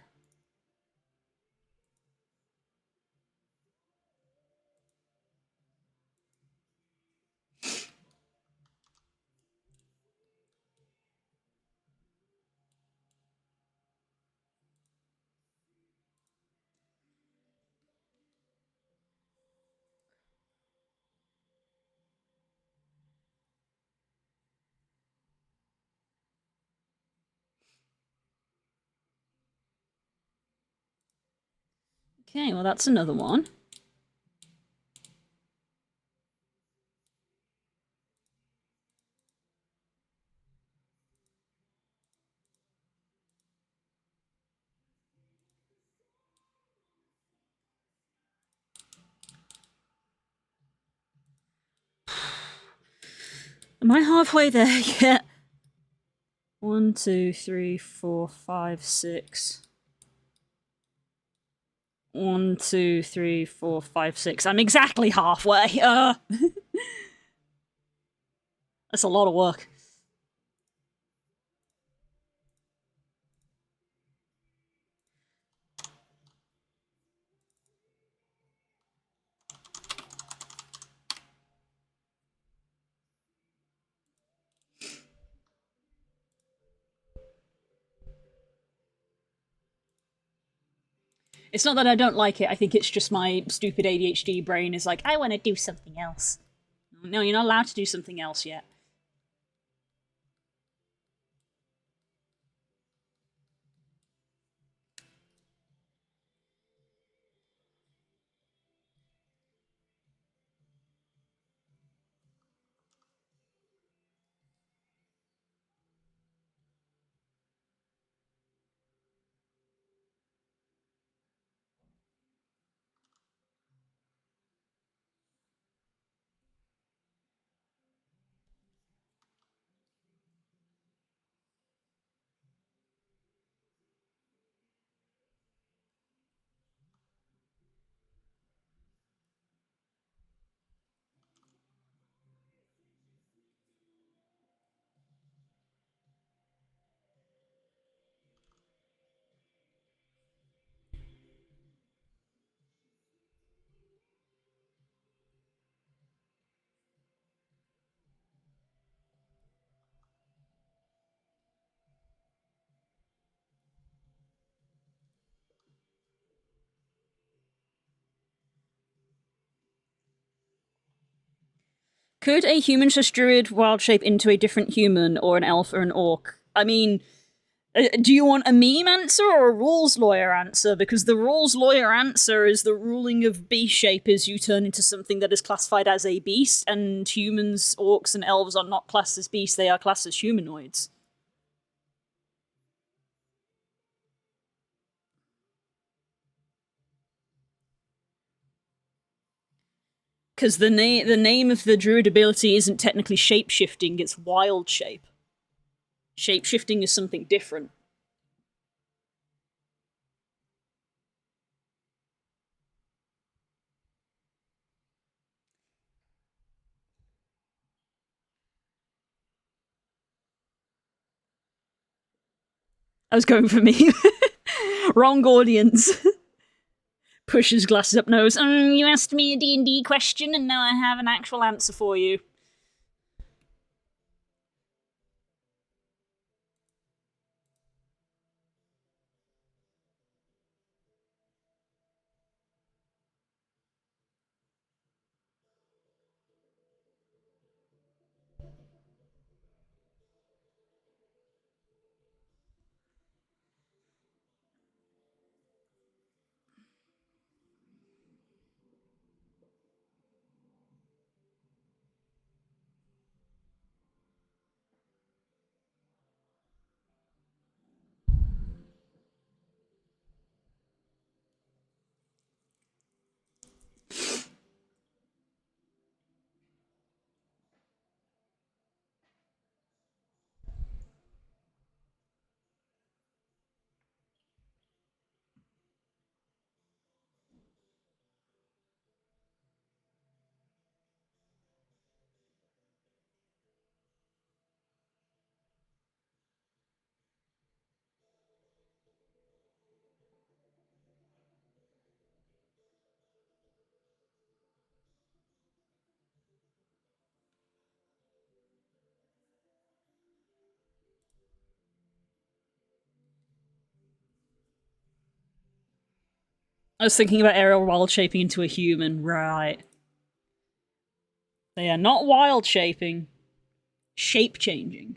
Okay, well, that's another one. Am I halfway there yet? 1, 2, 3, 4, 5, 6. 1, 2, 3, 4, 5, 6. I'm exactly halfway. That's a lot of work. It's not that I don't like it, I think it's just my stupid ADHD brain is like, I want to do something else. No, you're not allowed to do something else yet. Could a human-slash druid wild shape into a different human or an elf or an orc? I mean, do you want a meme answer or a rules lawyer answer? Because the rules lawyer answer is the ruling of beast shape is you turn into something that is classified as a beast, and humans, orcs, and elves are not classed as beasts, they are classed as humanoids. Because the name of the druid ability isn't technically shape-shifting, it's wild shape. Shape-shifting is something different. I was going for me. Wrong audience. Pushes glasses up nose. You asked me a D&D question and now I have an actual answer for you. I was thinking about Ariel wild shaping into a human, right. They are not wild shaping, shape changing.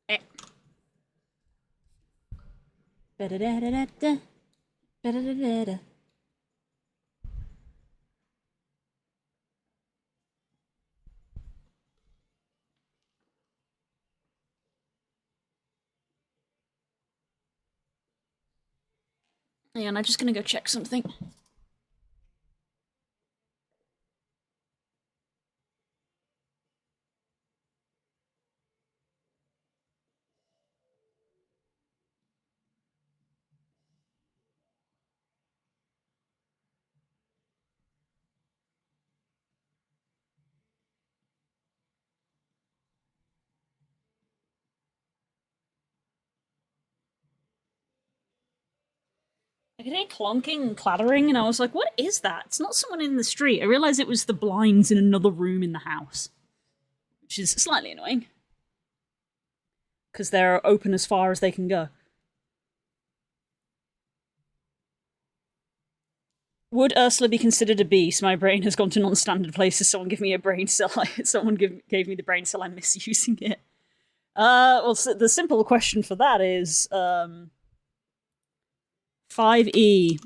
Eh. Ba-da-da-da-da-da. Ba-da-da-da-da. Yeah, and I'm just gonna go check something. I could hear clonking and clattering, and I was like, what is that? It's not someone in the street. I realised it was the blinds in another room in the house, which is slightly annoying. Because they're open as far as they can go. Would Ursula be considered a beast? My brain has gone to non-standard places. Someone give me a brain cell. Someone gave me the brain cell. I'm misusing it. Well, so the simple question for that is 5E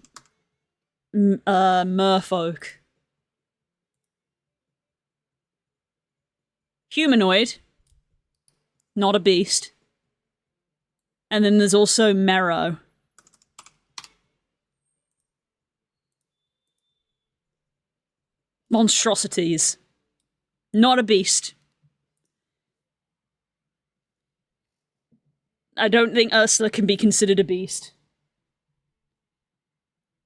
merfolk. Humanoid, not a beast. And then there's also Mero. Monstrosities. Not a beast. I don't think Ursula can be considered a beast.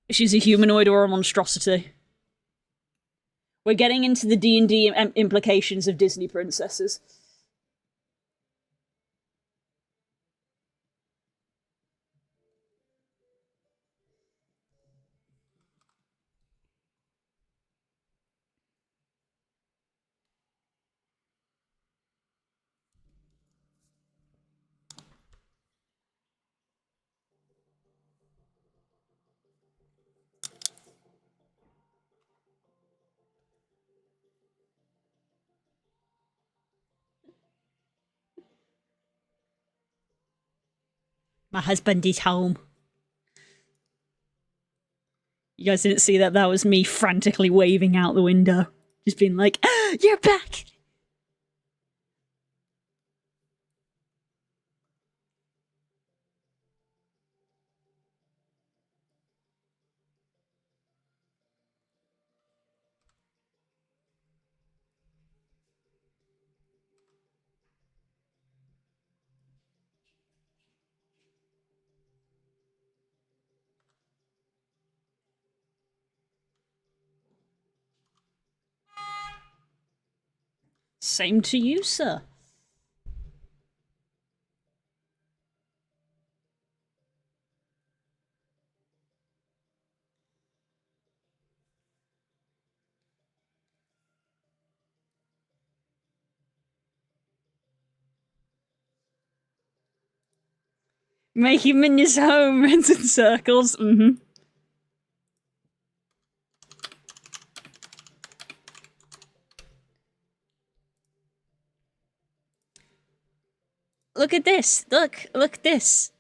She's a humanoid or a monstrosity. We're getting into the D&D implications of Disney princesses. My husband is home. You guys didn't see that? That was me frantically waving out the window. Just being like, you're back! Same to you, sir. Make him in his home, runs in circles. Mm-hmm. Look at this. Look at this.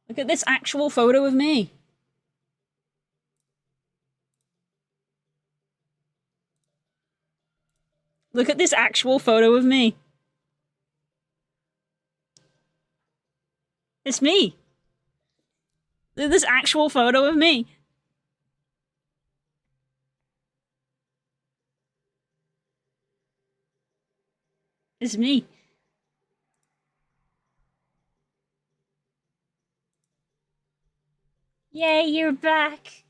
Look at this actual photo of me. Look at this actual photo of me. It's me. Look at this actual photo of me. It's me. Yay, you're back.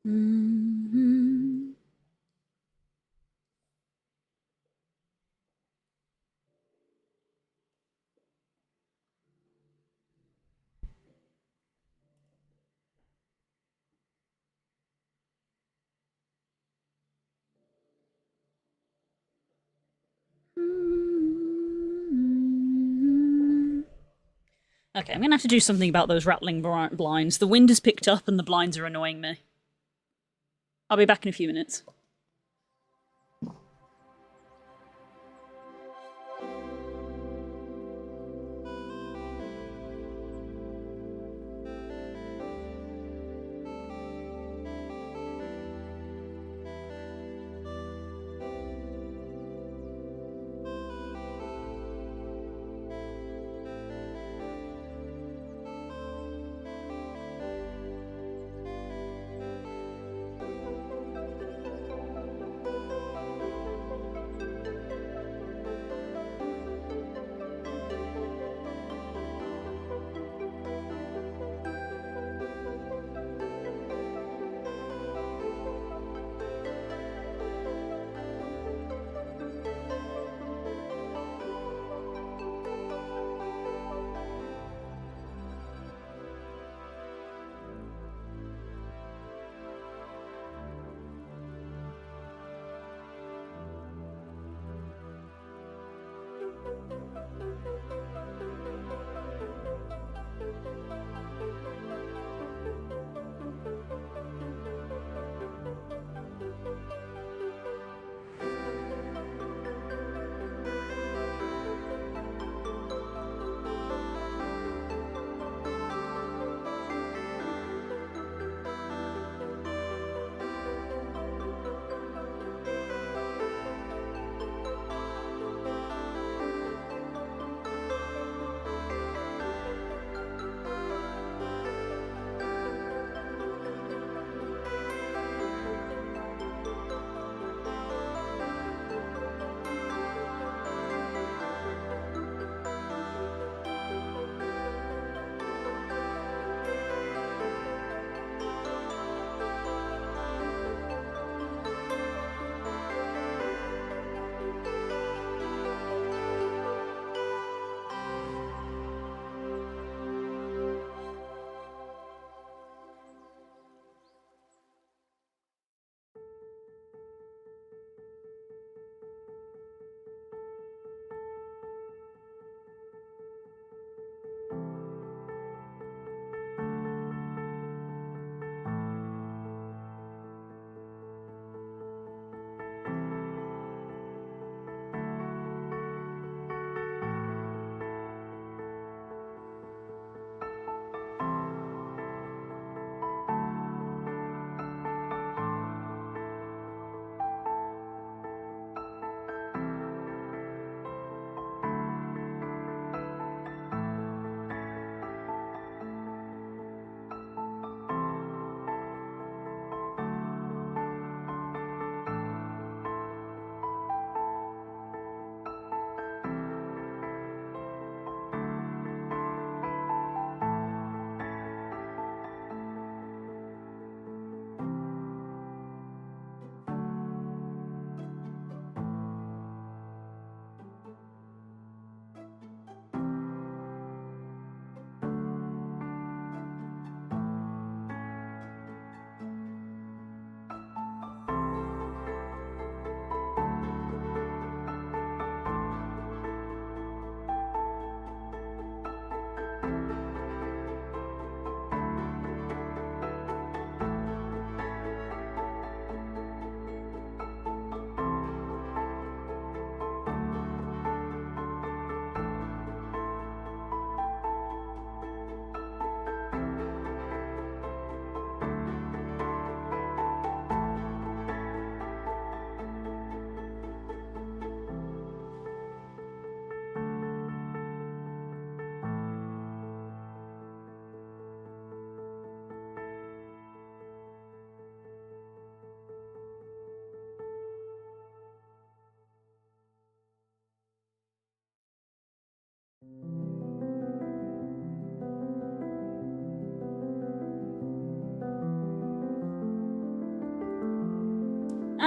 Mm-hmm. Okay, I'm gonna have to do something about those rattling blinds. The wind has picked up and the blinds are annoying me. I'll be back in a few minutes.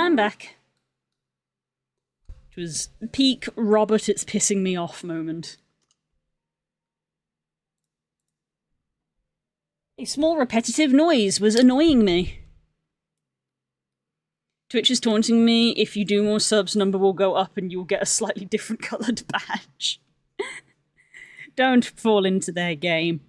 I'm back. It was peak Robert, it's pissing me off moment. A small repetitive noise was annoying me. Twitch is taunting me. If you do more subs, number will go up and you'll get a slightly different coloured badge. Don't fall into their game.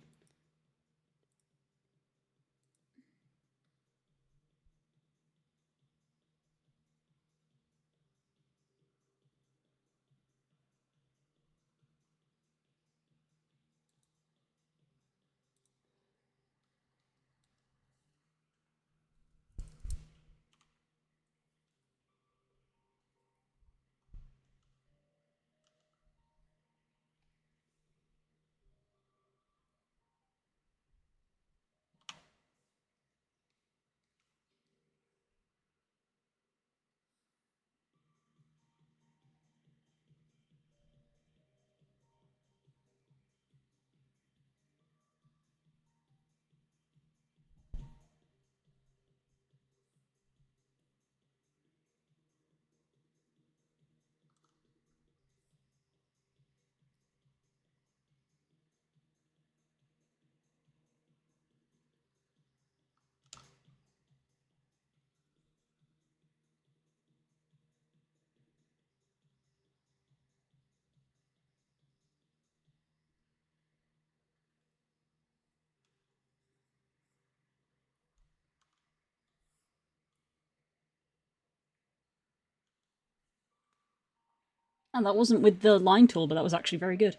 And that wasn't with the line tool, but that was actually very good.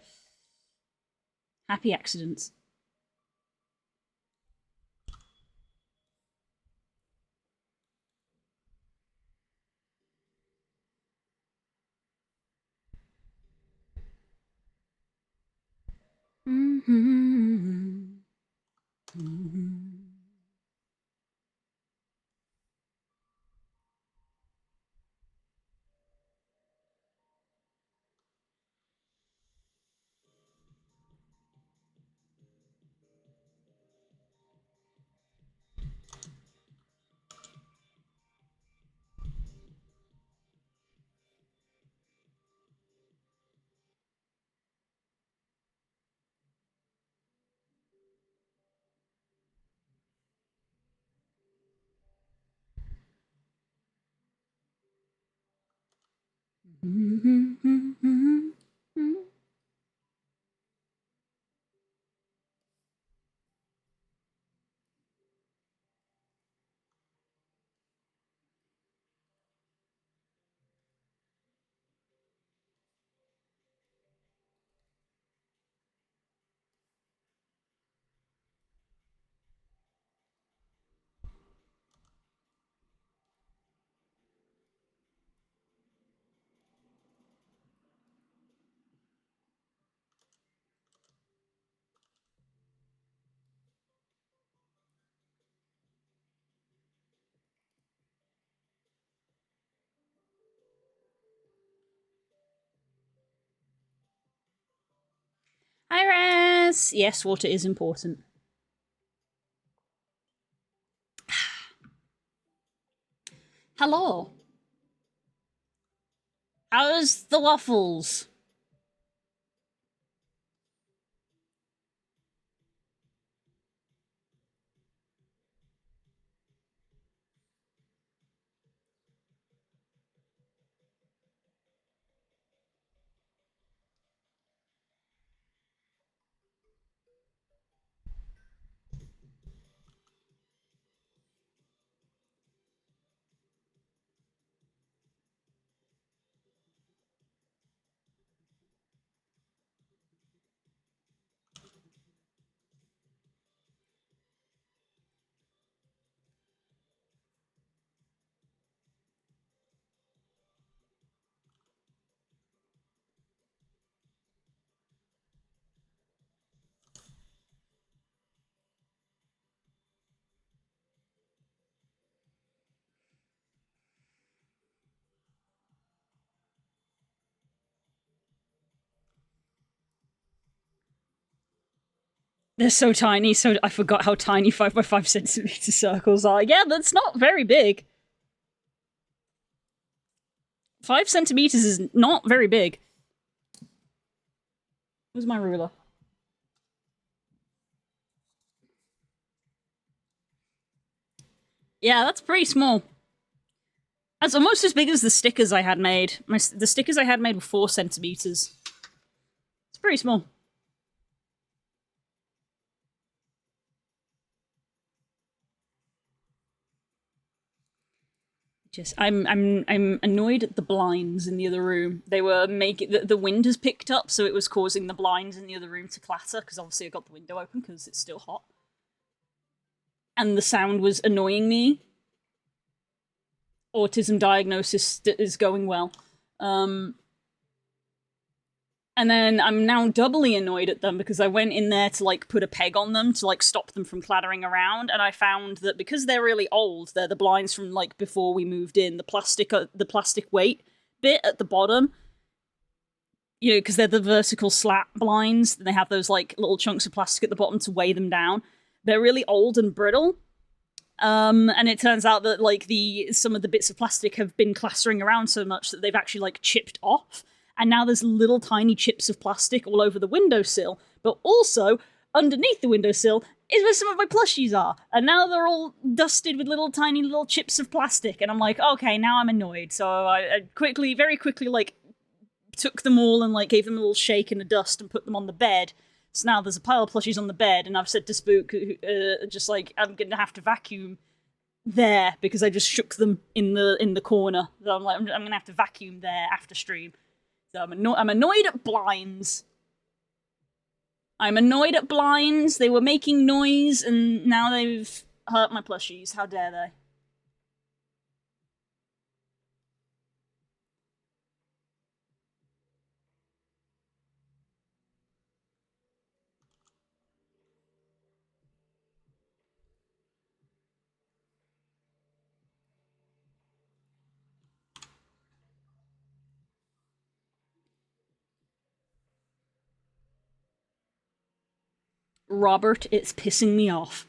Happy accidents. Hi, Raz! Yes, water is important. Hello. How's the waffles? They're so tiny, so I forgot how tiny 5x5 centimeter circles are. Yeah, that's not very big. 5 centimeters is not very big. Where's my ruler? Yeah, that's pretty small. That's almost as big as the stickers I had made. The stickers I had made were 4 centimeters. It's pretty small. Just, I'm annoyed at the blinds in the other room. They were making the wind has picked up, so it was causing the blinds in the other room to clatter. Because obviously I got the window open because it's still hot, and the sound was annoying me. Autism diagnosis is going well. And then I'm now doubly annoyed at them because I went in there to like put a peg on them to like stop them from clattering around, and I found that because they're really old, they're the blinds from like before we moved in, the plastic weight bit at the bottom, you know, because they're the vertical slat blinds, and they have those like little chunks of plastic at the bottom to weigh them down. They're really old and brittle. And it turns out that like some of the bits of plastic have been clattering around so much that they've actually like chipped off. And now there's little tiny chips of plastic all over the windowsill, but also underneath the windowsill is where some of my plushies are. And now they're all dusted with tiny little chips of plastic. And I'm like, okay, now I'm annoyed. So I very quickly, like, took them all and like gave them a little shake in the dust and put them on the bed. So now there's a pile of plushies on the bed, and I've said to Spook, just like, I'm gonna have to vacuum there because I just shook them in the corner. So I'm like, I'm gonna have to vacuum there after stream. So I'm annoyed at blinds. I'm annoyed at blinds. They were making noise, and now they've hurt my plushies. How dare they? Robert, it's pissing me off.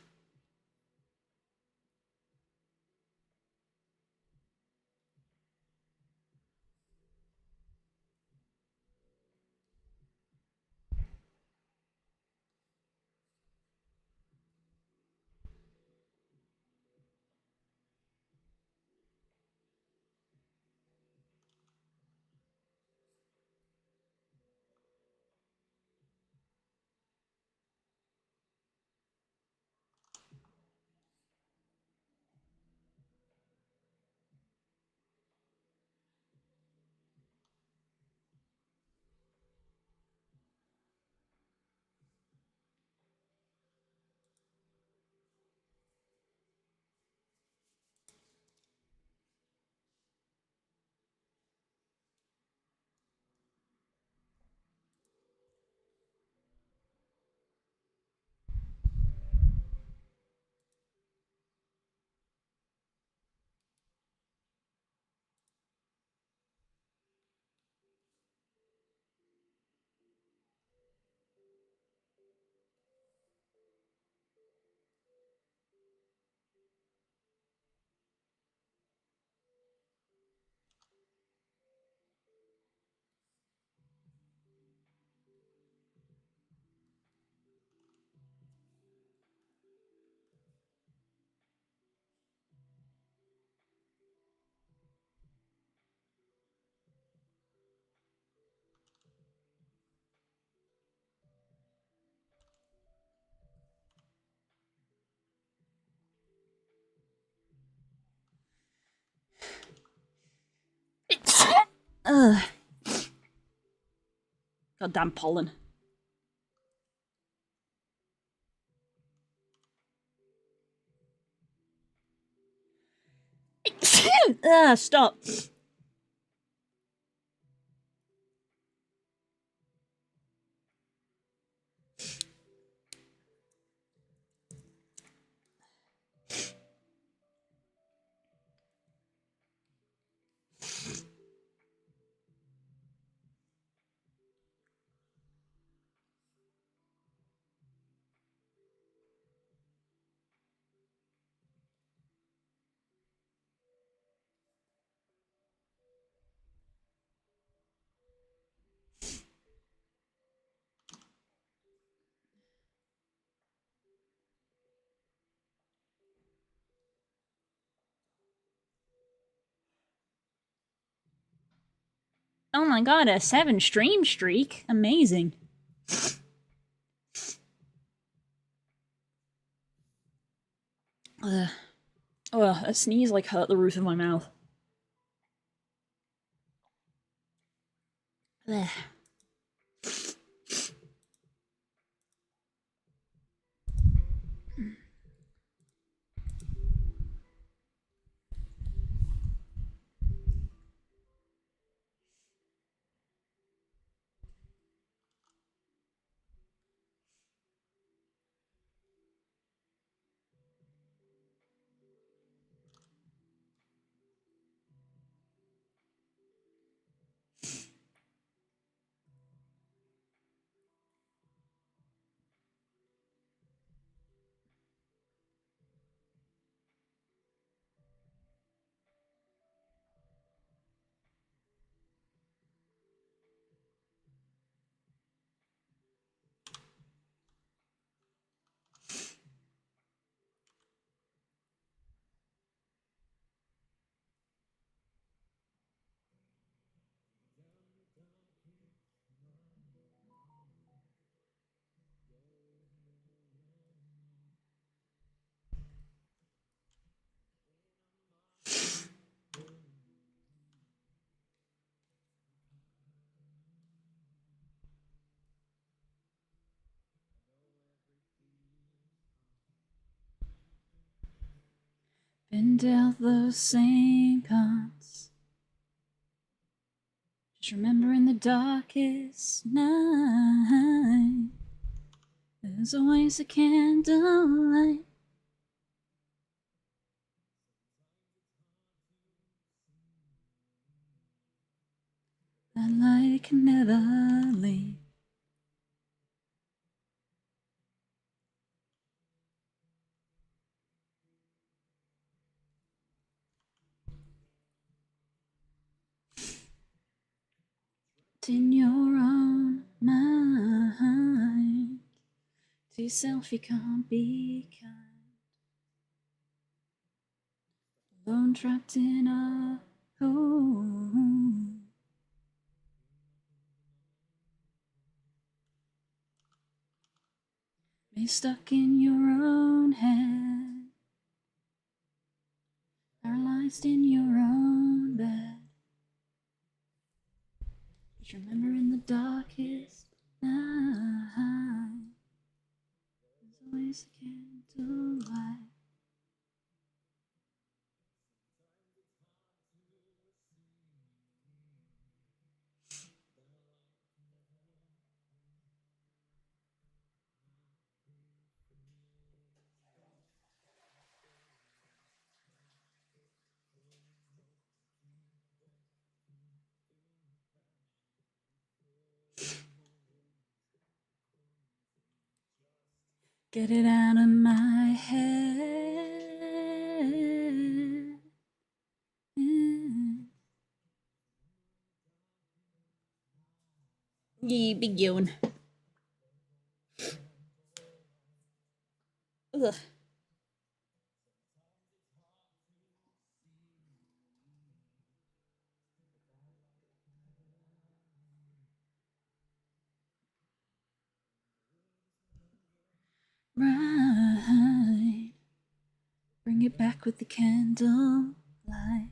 Ugh. Goddamn pollen. Stop. Oh my god, a 7 stream streak. Amazing. Oh, a sneeze like hurt the roof of my mouth. Ugh. Been dealt those same cards. Just remember in the darkest night, there's always a candlelight. That light can never leave. In your own mind, to yourself you can't be kind. Alone trapped in a home. Be stuck in your own head, paralyzed in your own bed. Just remember in the darkest night, there's always a candlelight. Get it out of my head. Yee, big yawn. Ugh. Right. Bring it back with the candle light.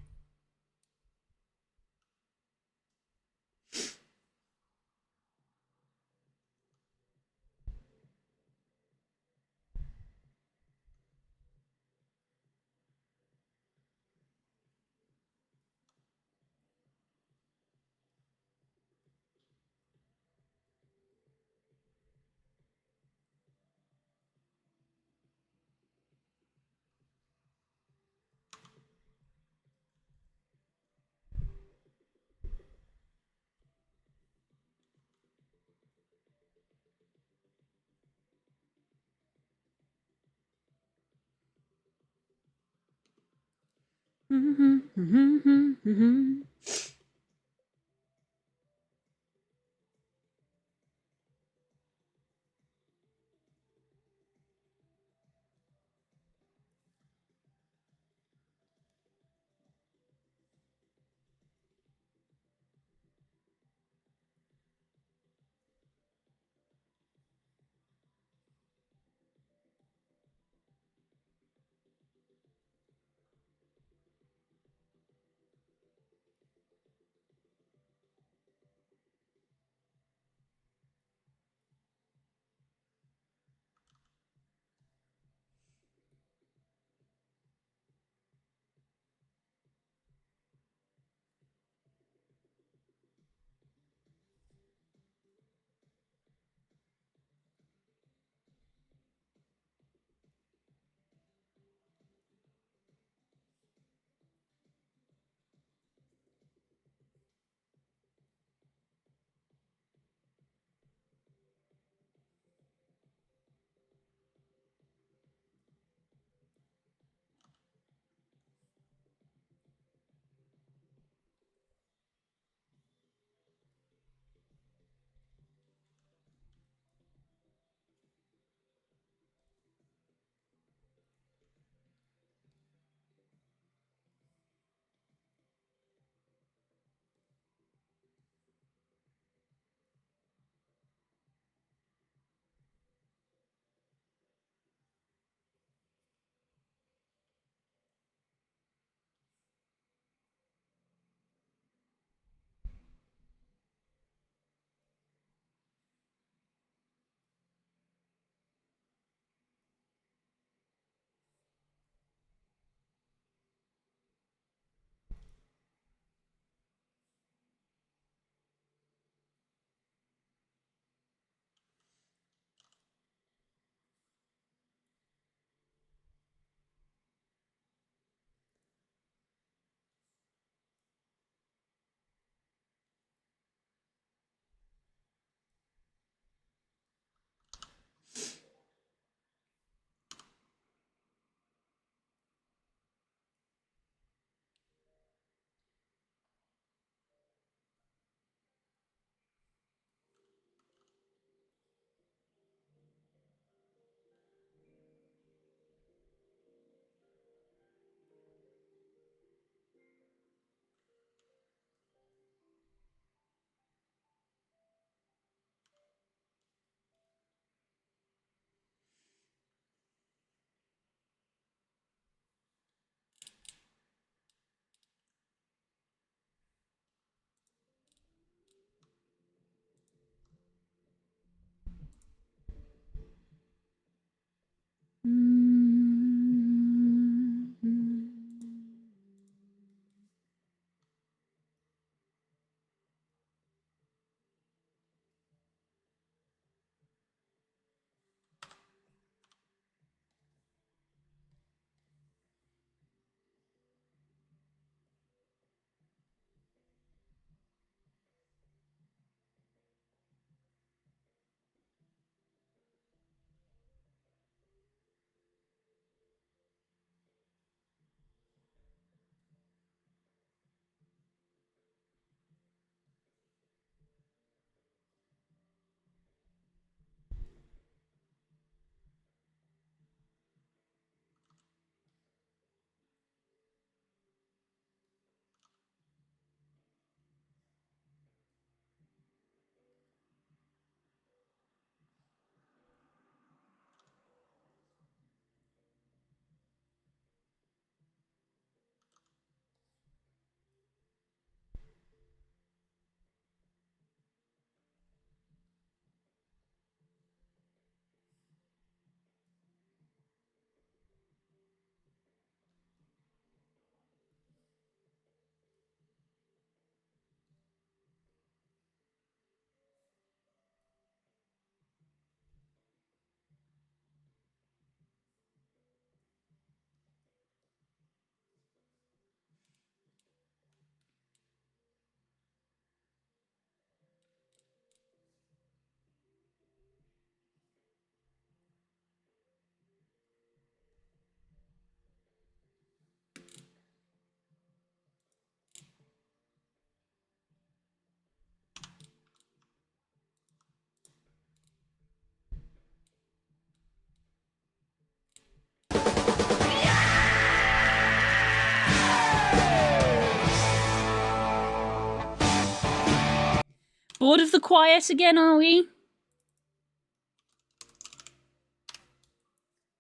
Bored of the quiet again, are we?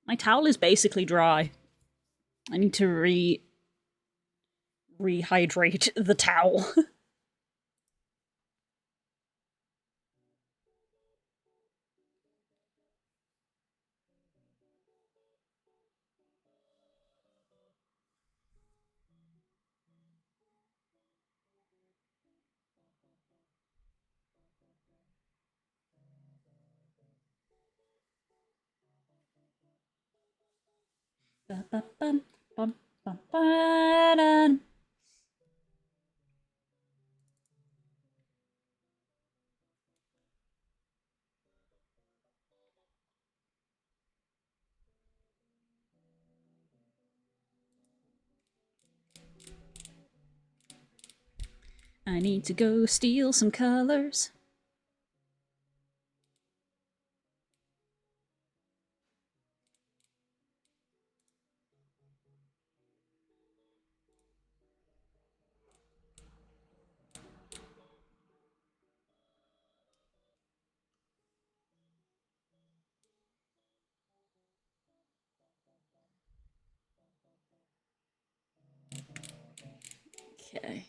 My towel is basically dry. I need to rehydrate the towel. I need to go steal some colors. Okay.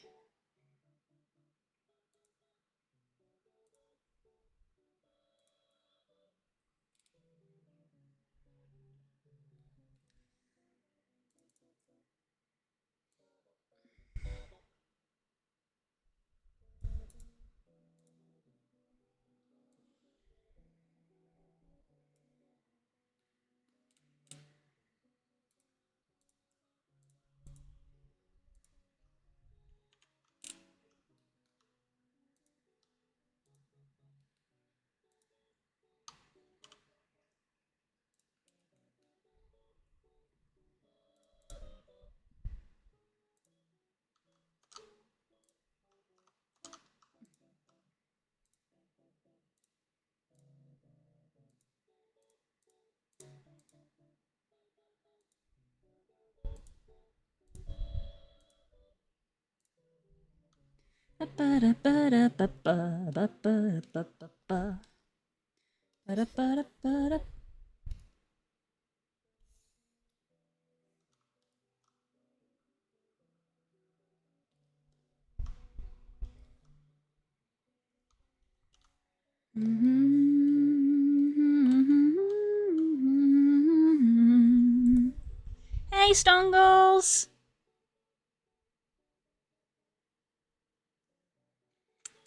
Hey, Stongles!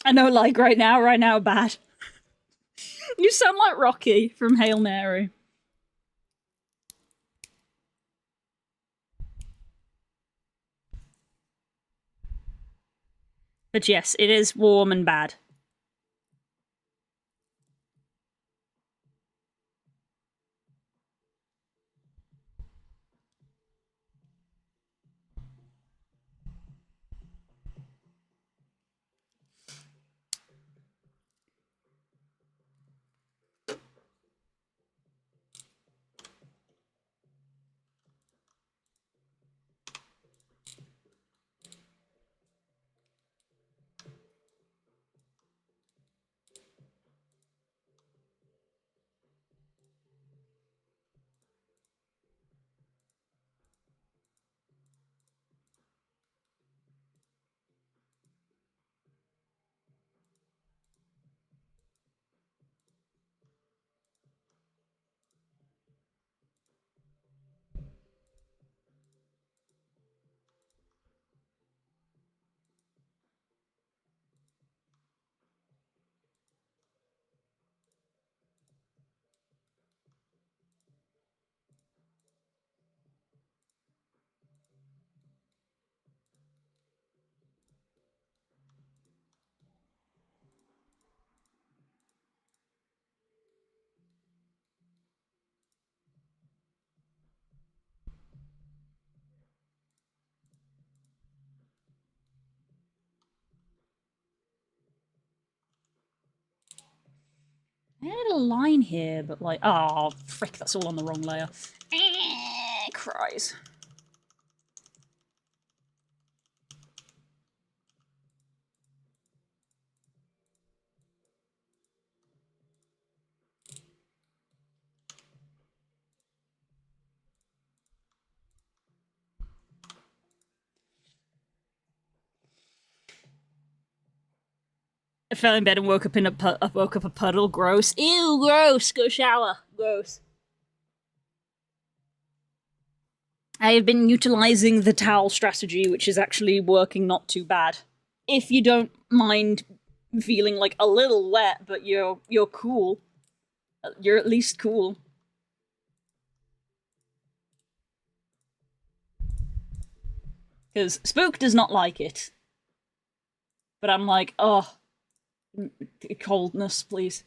I know, like, right now, bad. You sound like Rocky from Hail Mary. But yes, it is warm and bad. I had a line here, but like, oh, frick, that's all on the wrong layer. Cries. I fell in bed and woke up in woke up a puddle. Gross. Ew, gross. Go shower. Gross. I have been utilizing the towel strategy, which is actually working not too bad. If you don't mind feeling like a little wet, but you're cool. You're at least cool. Because Spook does not like it. But I'm like, oh, coldness, please.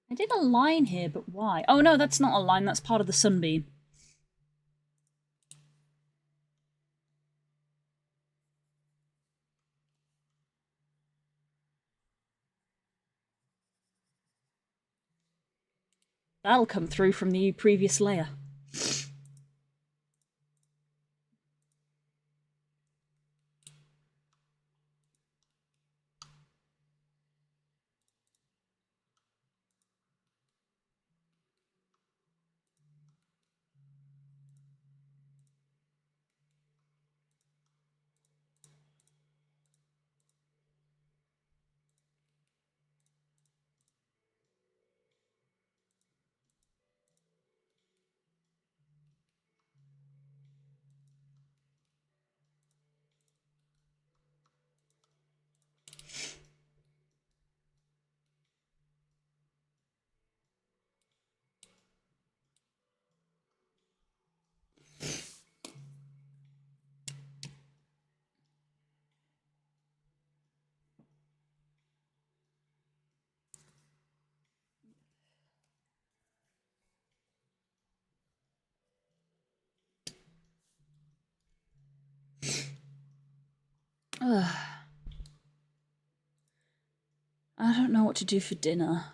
I did a line here, but why? Oh no, that's not a line, that's part of the sunbeam. That'll come through from the previous layer. Ugh. I don't know what to do for dinner.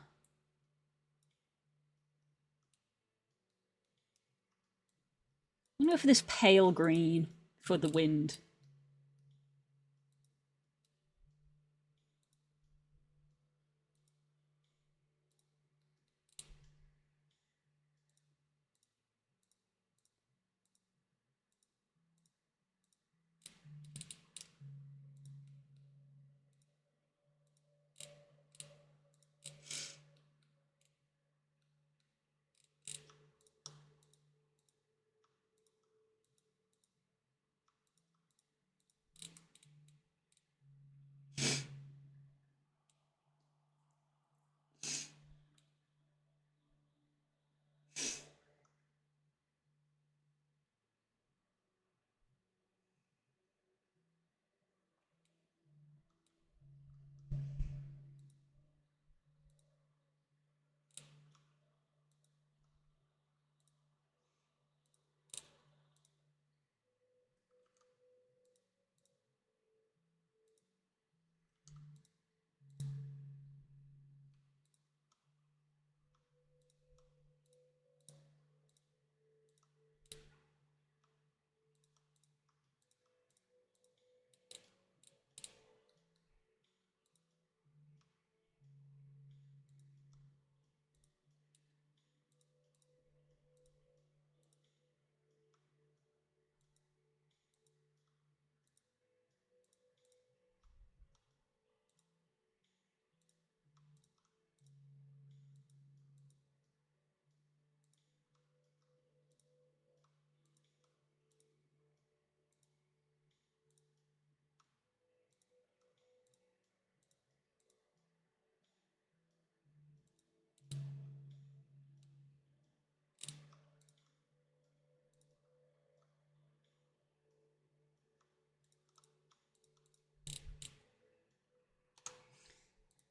I'm gonna go for this pale green for the wind.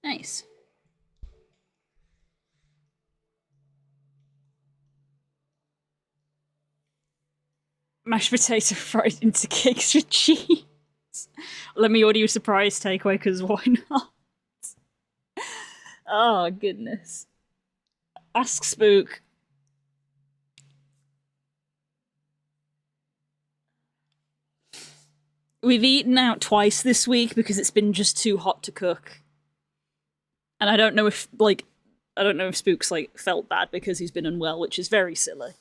Nice. Mashed potato fried into cakes with cheese. Let me order you a surprise takeaway, because why not? Oh, goodness. Ask Spook. We've eaten out twice this week because it's been just too hot to cook. And I don't know if, Spook's, felt bad because he's been unwell, which is very silly.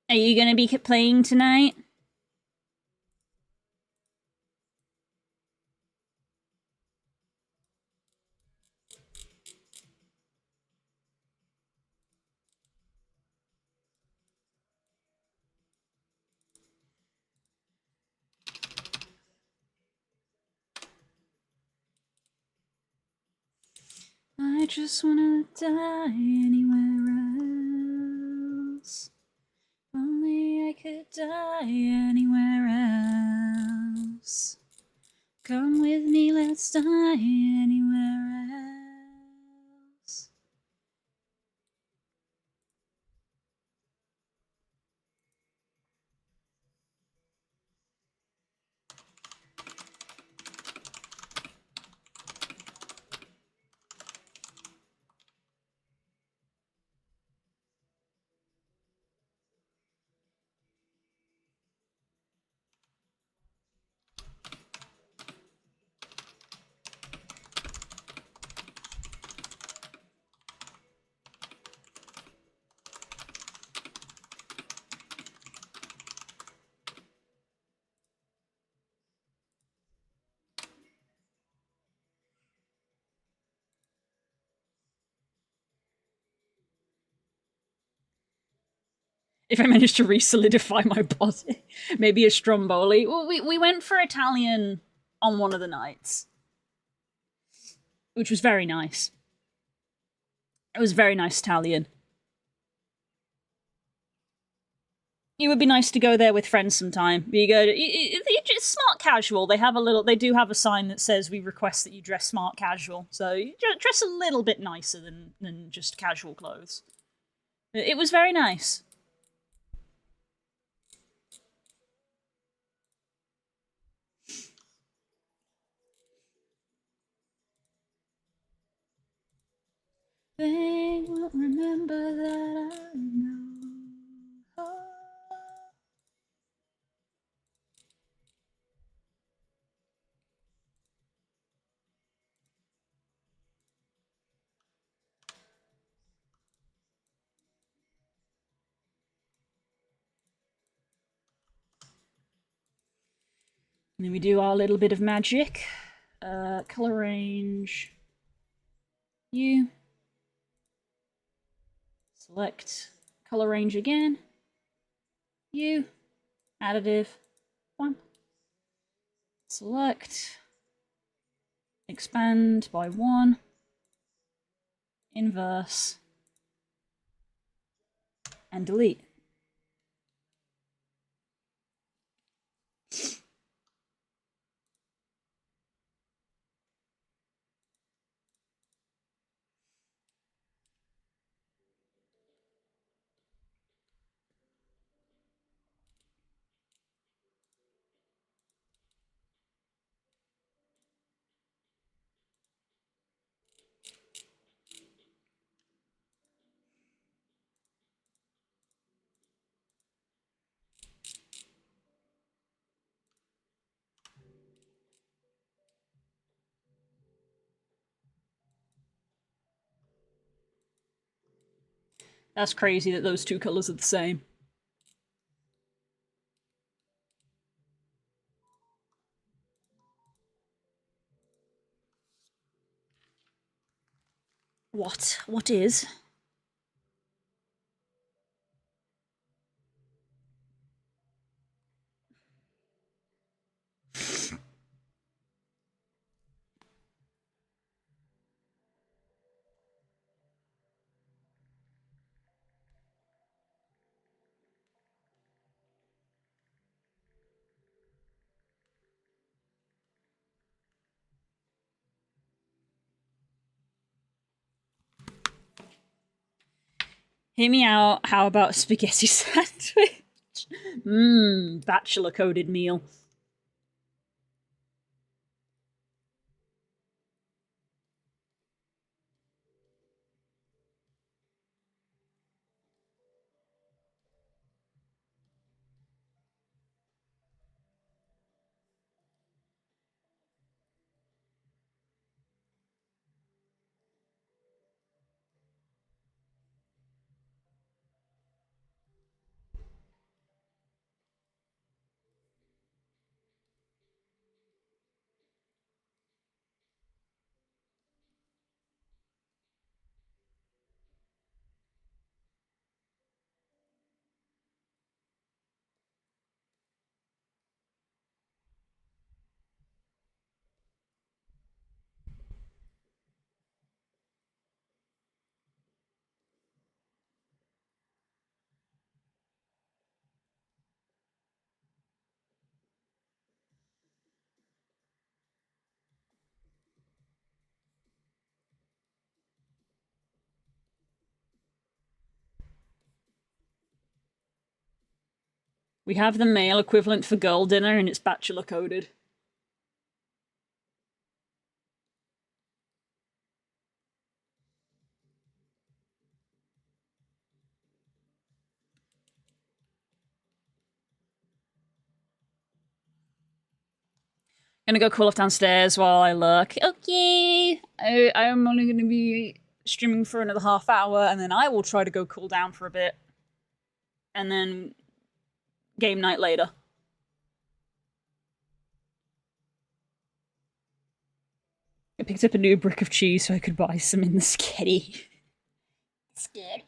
Are you going to be playing tonight? I just wanna die anywhere else. Only I could die anywhere else. Come with me, let's die anywhere else. If I manage to re-solidify my body, maybe a Stromboli. Well, we went for Italian on one of the nights, which was very nice. It was very nice Italian. It would be nice to go there with friends sometime. You go, it's smart casual. They do have a sign that says we request that you dress smart casual. So you dress a little bit nicer than just casual clothes. It was very nice. They won't remember that I know. And then we do our little bit of magic. Color range. You. Select color range again. You. Additive. 1. Select. Expand by 1. Inverse. And delete. That's crazy that those two colours are the same. What? What is? Hear me out. How about a spaghetti sandwich? Mmm, bachelor coded meal. We have the male equivalent for girl dinner and it's bachelor coded. Gonna go cool off downstairs while I look. Okay. I'm only gonna be streaming for another half hour and then I will try to go cool down for a bit. And then game night later. I picked up a new brick of cheese so I could buy some in the sketty. Sketty.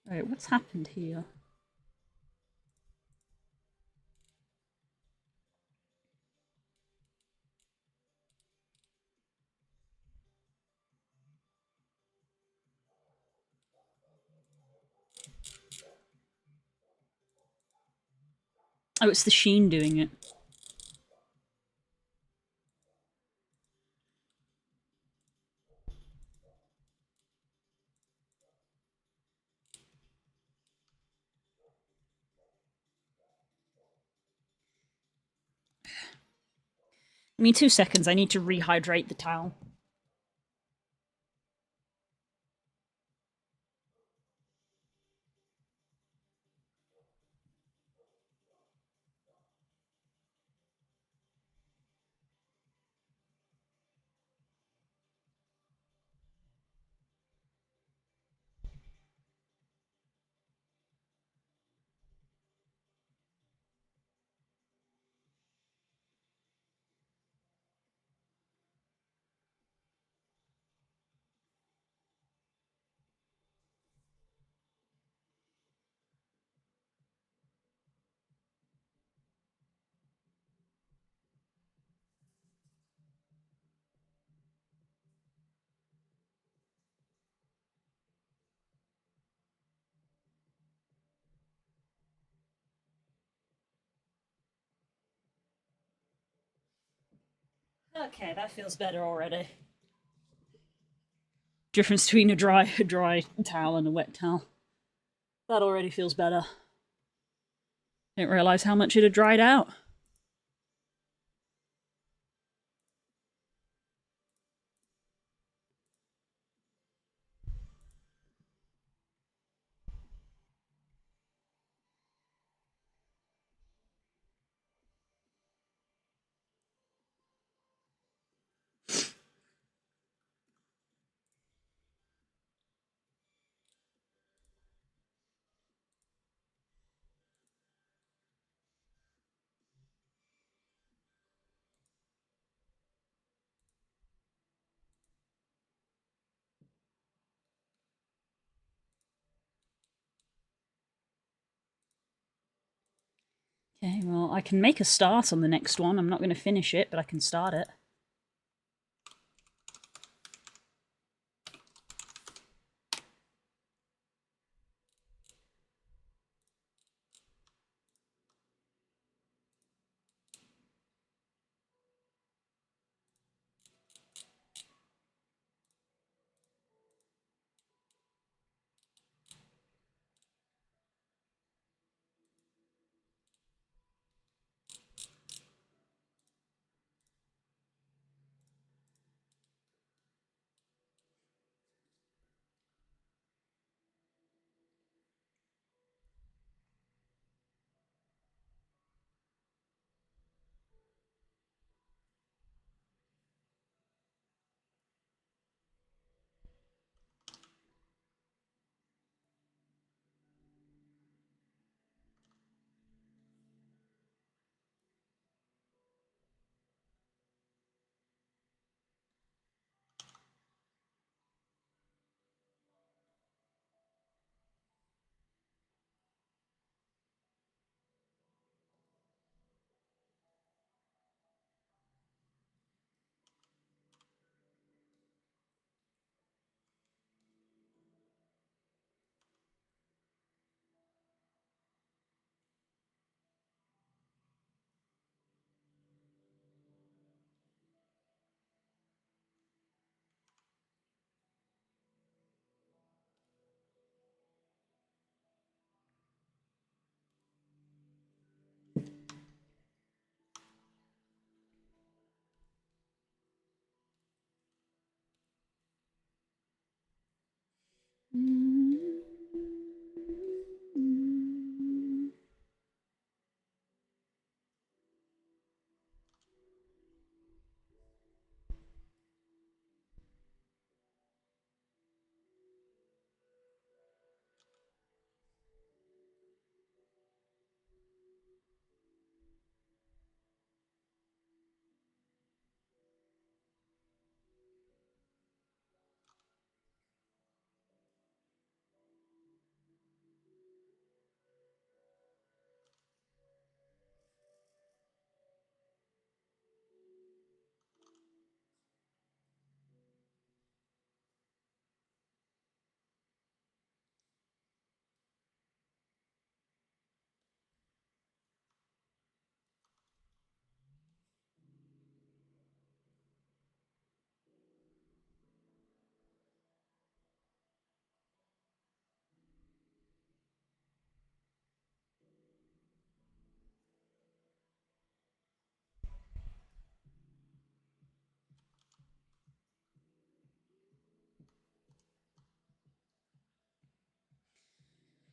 Alright, what's happened here? Oh, it's the Sheen doing it. Give me 2 seconds, I need to rehydrate the towel. Okay, that feels better already. Difference between a dry towel and a wet towel. That already feels better. Didn't realize how much it had dried out. Okay, well, I can make a start on the next one. I'm not going to finish it, but I can start it.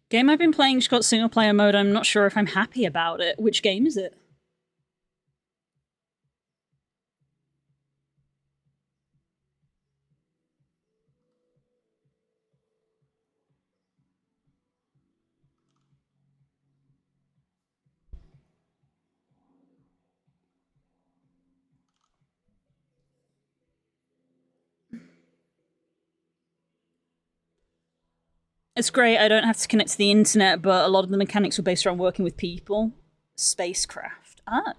Game I've been playing just got single player mode. I'm not sure if I'm happy about it. Which game is it? It's great. I don't have to connect to the internet, but a lot of the mechanics were based around working with people. Spacecraft. Ah.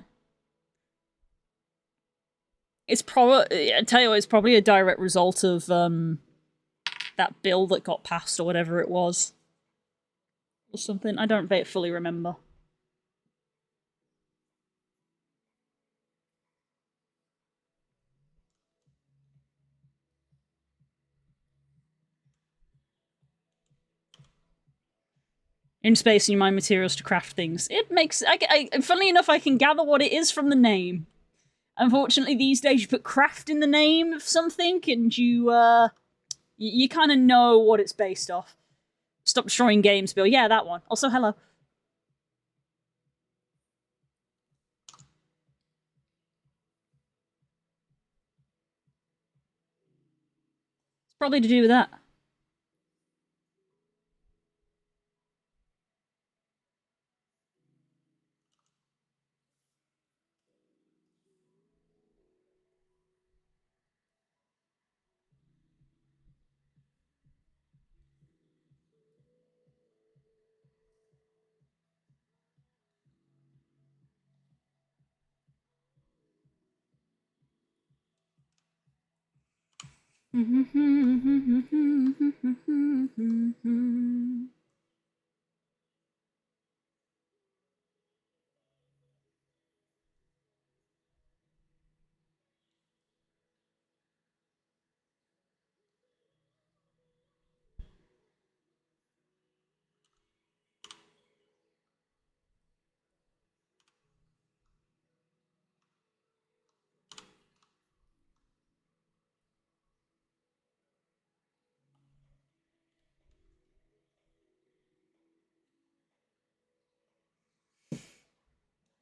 It's probably, I tell you what, it's probably a direct result of that bill that got passed or whatever it was. Or something. I don't fully remember. in space and you mine materials to craft things. It makes... funnily enough, I can gather what it is from the name. Unfortunately, these days you put craft in the name of something and you kind of know what it's based off. Stop destroying games, Bill. Yeah, that one. Also, hello. It's probably to do with that.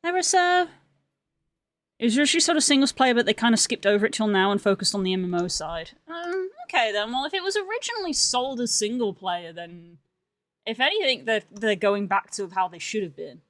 Nerissa. It was usually sort of singles player, but they kind of skipped over it till now and focused on the MMO side. Okay then. Well, if it was originally sold as single player, then if anything, they're going back to how they should have been.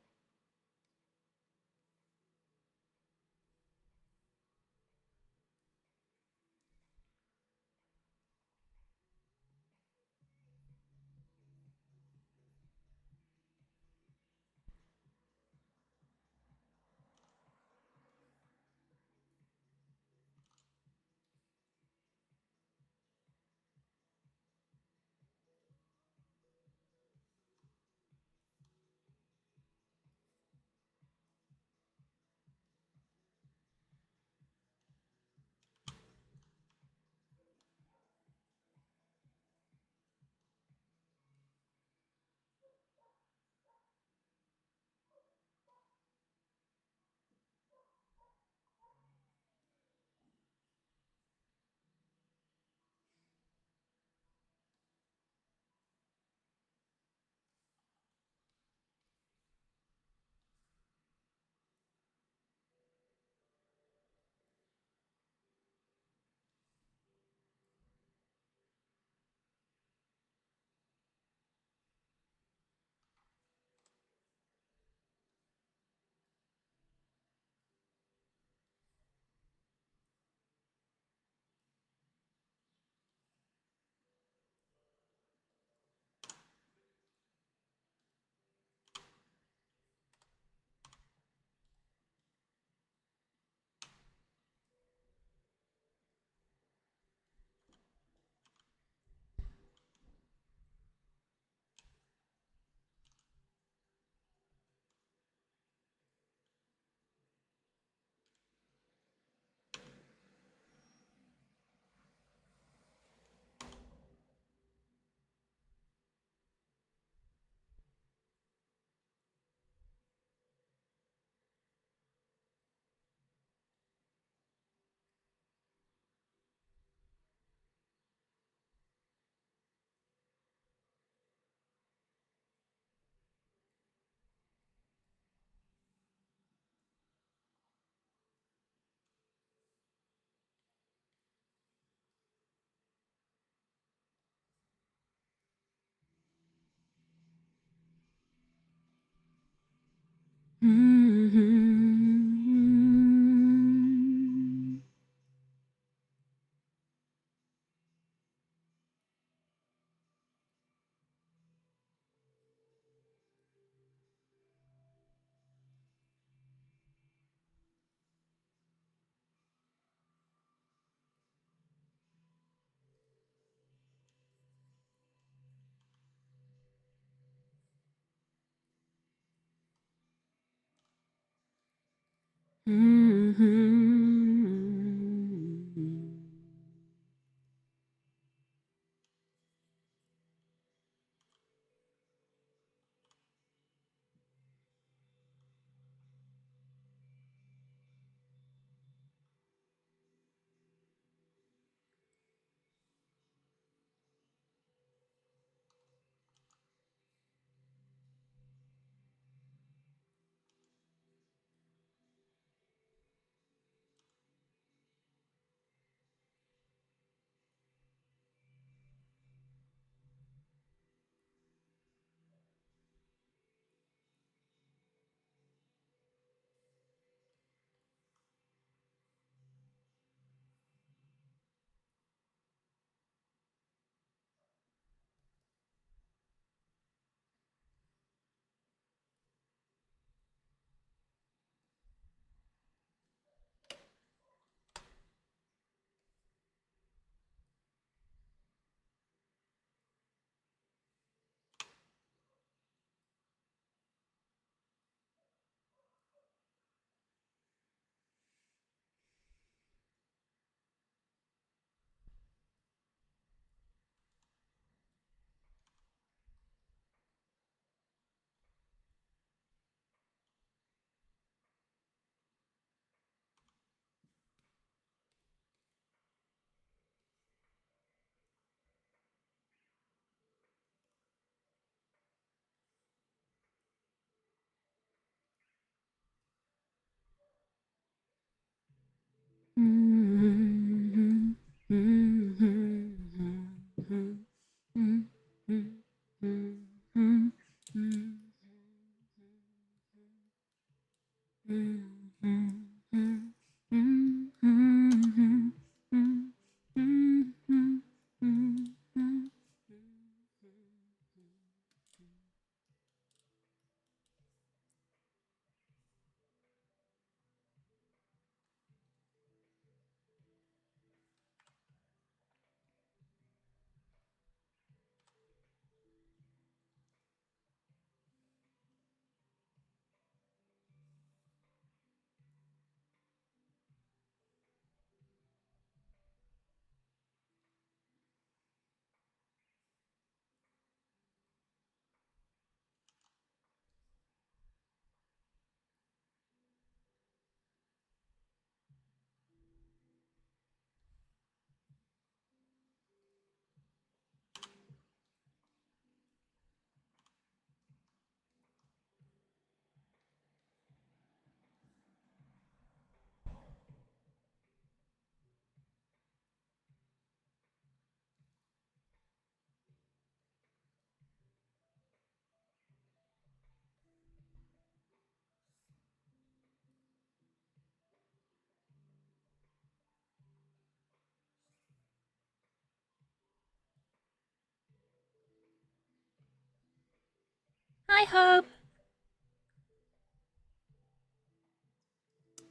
Hi, Hope.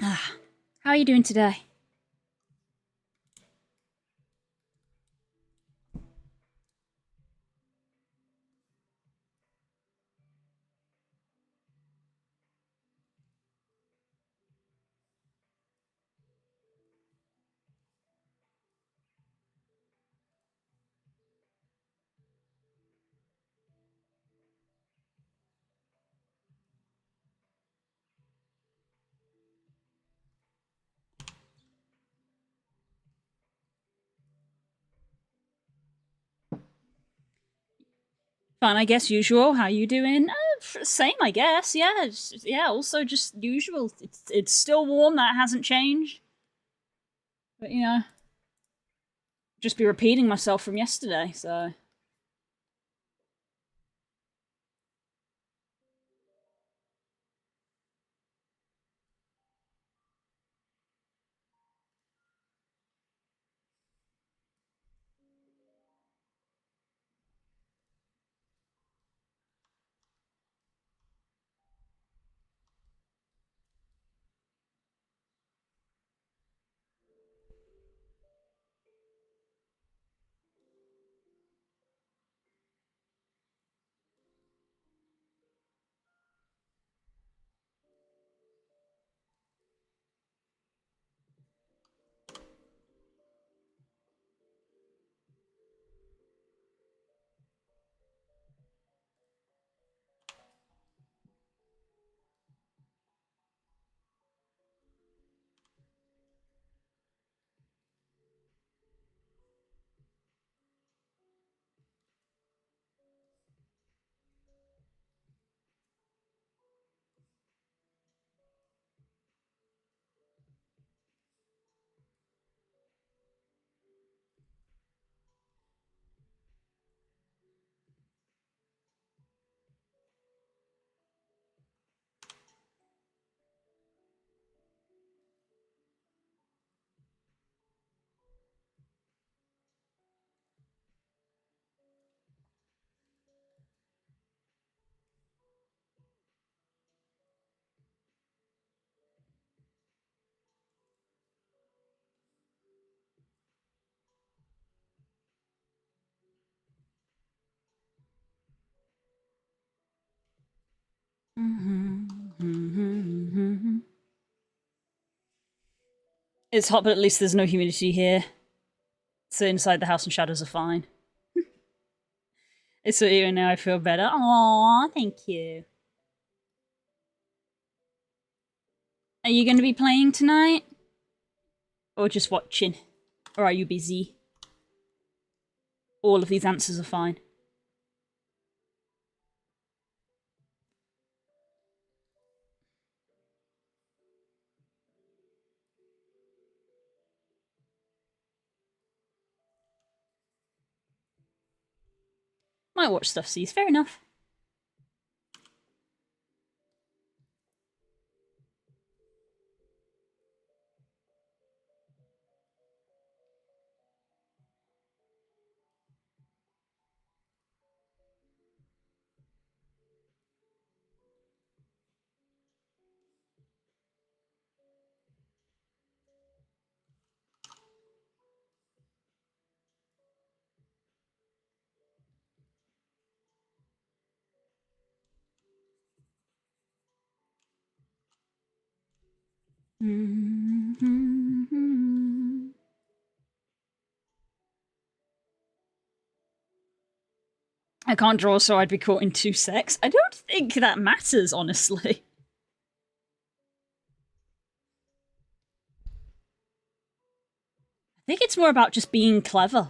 Ah, how are you doing today? Fine, I guess. Usual. How you doing? Same, I guess. Yeah, yeah. Also, just usual. It's still warm. That hasn't changed. But just be repeating myself from yesterday. So it's hot, but at least there's no humidity here. So inside the house and shadows are fine. It's even now I feel better. Aww, thank you. Are you going to be playing tonight? Or just watching? Or are you busy? All of these answers are fine. Might watch Stuff Seas, fair enough. I can't draw, so I'd be caught in 2 secs. I don't think that matters, honestly. I think it's more about just being clever.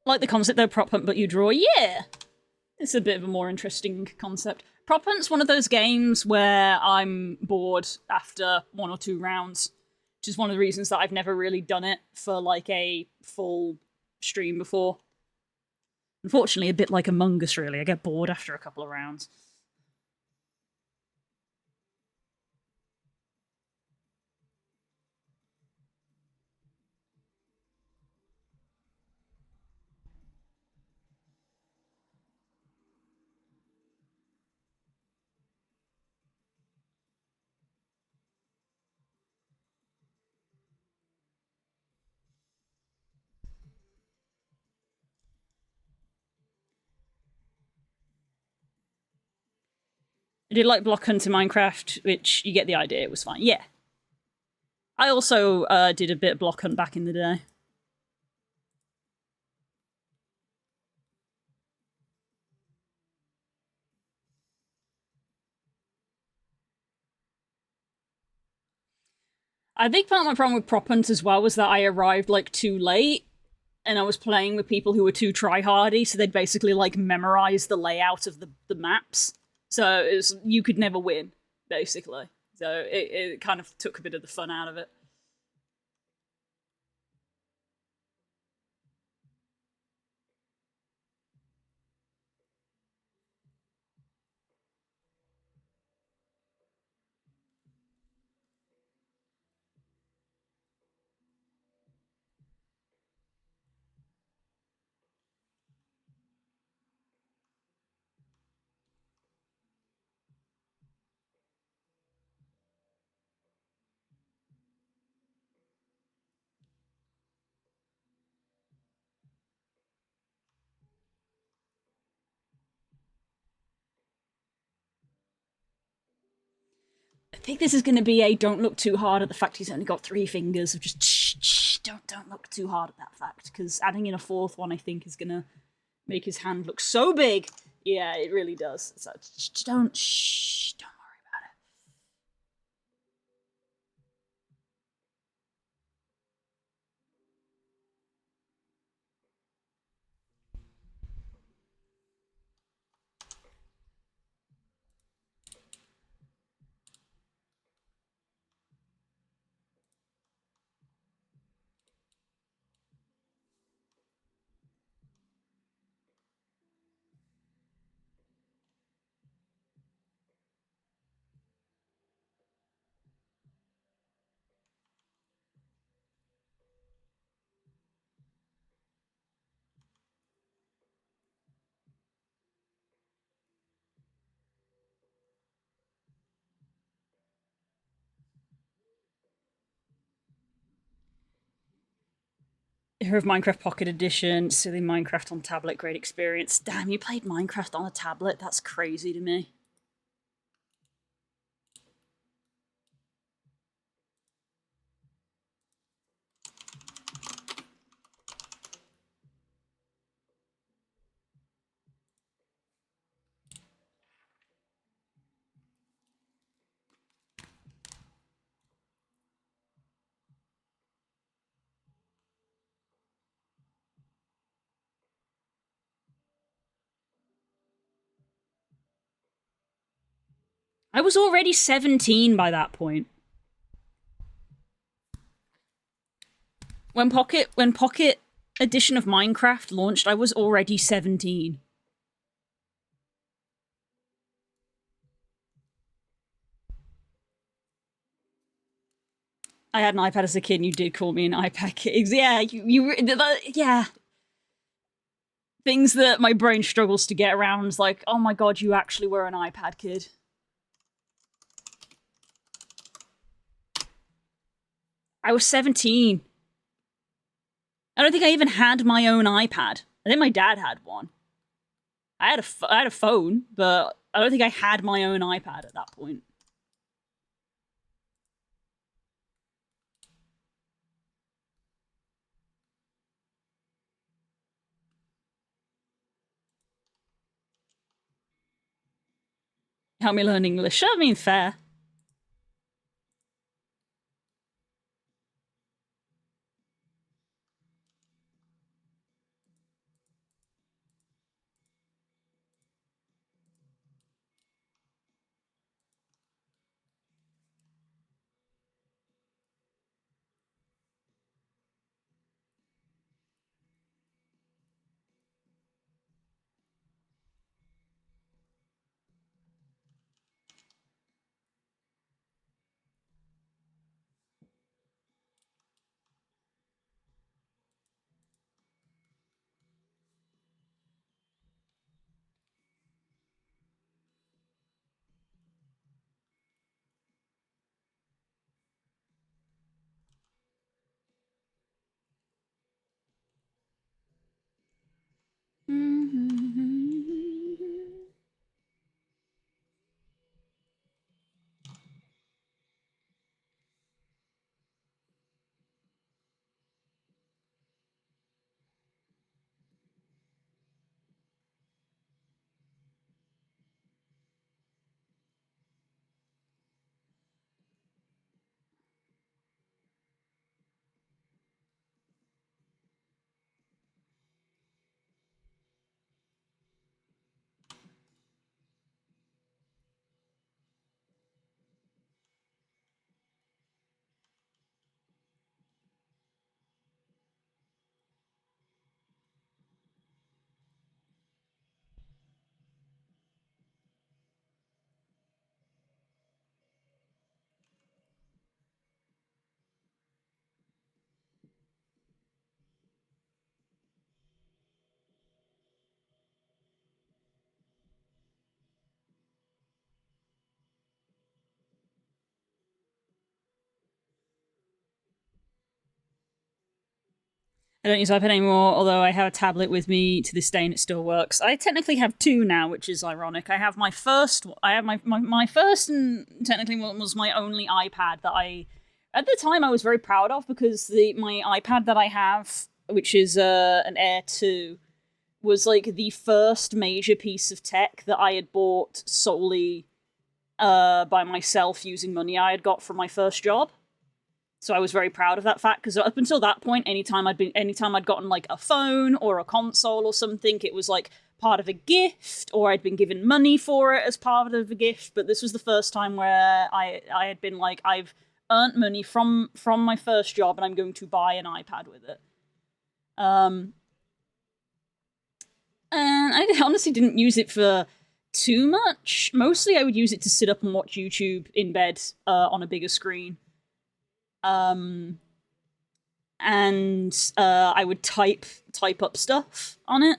Like the concept though, prop hunt, but you draw. Yeah, it's a bit of a more interesting concept. Prop hunt's one of those games where I'm bored after 1 or 2 rounds, which is one of the reasons that I've never really done it for like a full stream before. Unfortunately, a bit like Among Us, really. I get bored after a couple of rounds. I did like Block Hunt in Minecraft, which you get the idea, it was fine. Yeah. I also did a bit of Block Hunt back in the day. I think part of my problem with Prop Hunt as well was that I arrived like too late, and I was playing with people who were too tryhardy, so they'd basically like memorize the layout of the maps. So it was, you could never win, basically. So it kind of took a bit of the fun out of it. I think this is going to be a don't look too hard at the fact he's only got 3 fingers of just shh, don't look too hard at that fact, because adding in a 4th one I think is going to make his hand look so big. Yeah, it really does. So don't worry about it. Here of Minecraft Pocket Edition, silly Minecraft on tablet, great experience. Damn, you played Minecraft on a tablet? That's crazy to me. I was already 17 by that point. When Pocket Edition of Minecraft launched, I was already 17. I had an iPad as a kid, and you did call me an iPad kid. Yeah, yeah. Things that my brain struggles to get around is like, oh my god, you actually were an iPad kid. I was 17. I don't think I even had my own iPad. I think my dad had one. I had a phone, but I don't think I had my own iPad at that point. Help me learn English. I mean, fair. I don't use iPad anymore, although I have a tablet with me to this day and it still works. I technically have two now, which is ironic. I have my first, my first and technically was my only iPad that at the time I was very proud of because my iPad that I have, which is an Air 2, was like the first major piece of tech that I had bought solely by myself using money I had got from my first job. So I was very proud of that fact because up until that point, anytime I'd gotten like a phone or a console or something, it was like part of a gift or I'd been given money for it as part of a gift. But this was the first time where I had been like, I've earned money from my first job and I'm going to buy an iPad with it. And I honestly didn't use it for too much. Mostly I would use it to sit up and watch YouTube in bed on a bigger screen. And I would type up stuff on it.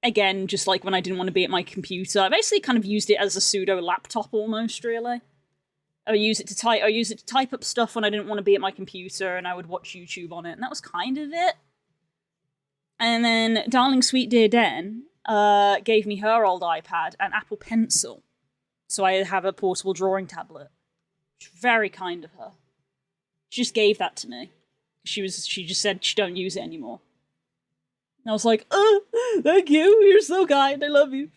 Again, just like when I didn't want to be at my computer, I basically kind of used it as a pseudo laptop almost, really. I use it to type up stuff when I didn't want to be at my computer, and I would watch YouTube on it, and that was kind of it. And then darling sweet dear Den gave me her old iPad and Apple Pencil, so I have a portable drawing tablet. Very kind of her. She just gave that to me. She just said she don't use it anymore. And I was like, oh, thank you. You're so kind. I love you.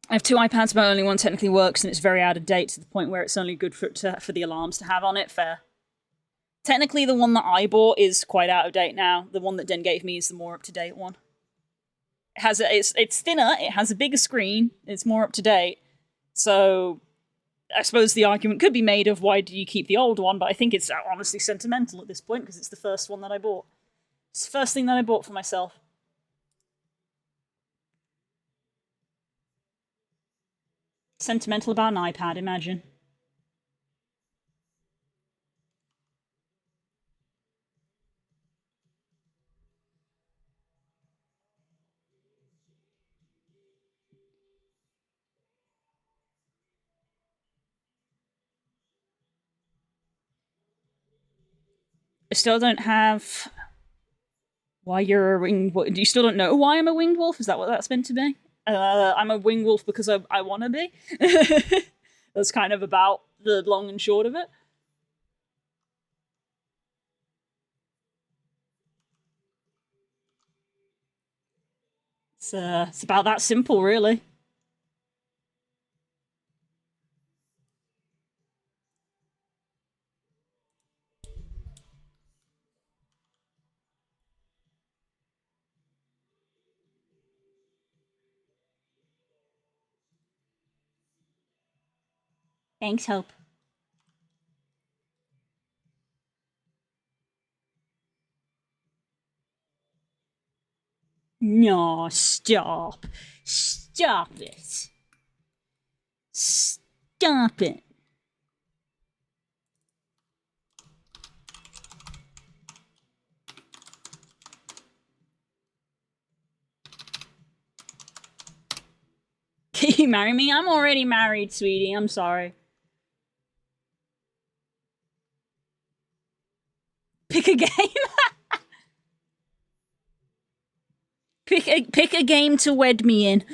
I have two iPads, but only one technically works, and it's very out of date to the point where it's only good for the alarms to have on it. Fair. Technically, the one that I bought is quite out of date now. The one that Den gave me is the more up to date one. It's thinner. It has a bigger screen. It's more up to date. So I suppose the argument could be made of why do you keep the old one, but I think it's honestly sentimental at this point because it's the first one that I bought. It's the first thing that I bought for myself. Sentimental about an iPad, imagine. I still don't have why you're a winged wolf. You still don't know why I'm a winged wolf? Is that what that's meant to be? I'm a winged wolf because I want to be. That's kind of about the long and short of it. It's about that simple, really. Thanks, Hope. No, stop. Stop it. Stop it. Can you marry me? I'm already married, sweetie. I'm sorry. Pick a game. Pick a game to wed me in.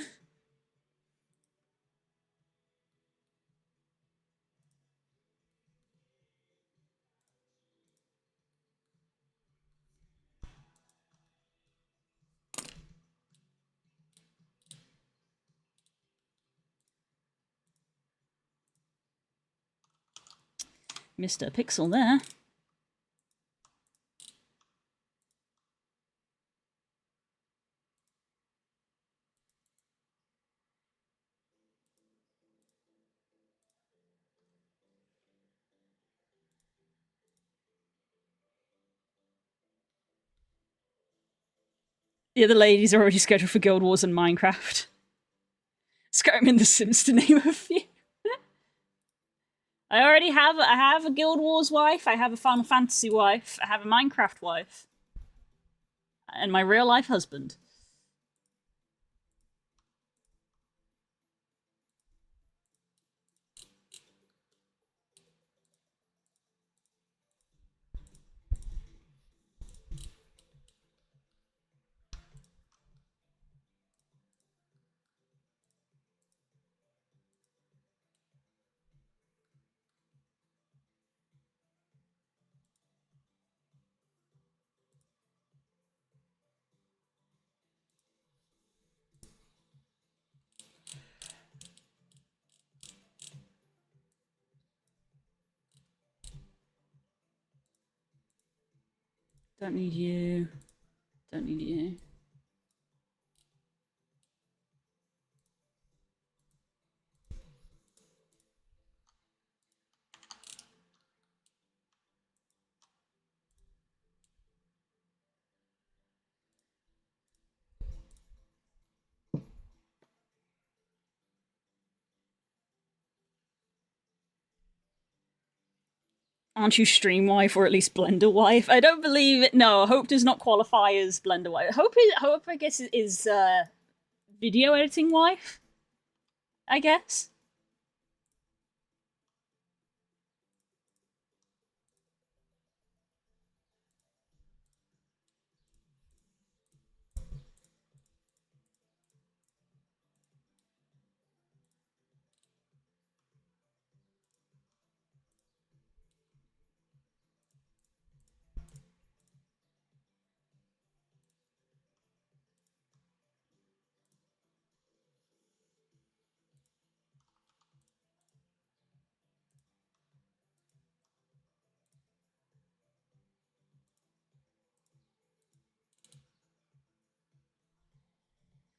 Mr. Pixel there. The other ladies are already scheduled for Guild Wars and Minecraft. Skyrim and The Sims, to name a few. I have a Guild Wars wife, I have a Final Fantasy wife, I have a Minecraft wife. And my real life husband. Don't need you. Don't need you. Aren't you Stream Wife or at least Blender Wife? I don't believe it. No, Hope does not qualify as Blender Wife. Hope, I guess, is video editing wife. I guess.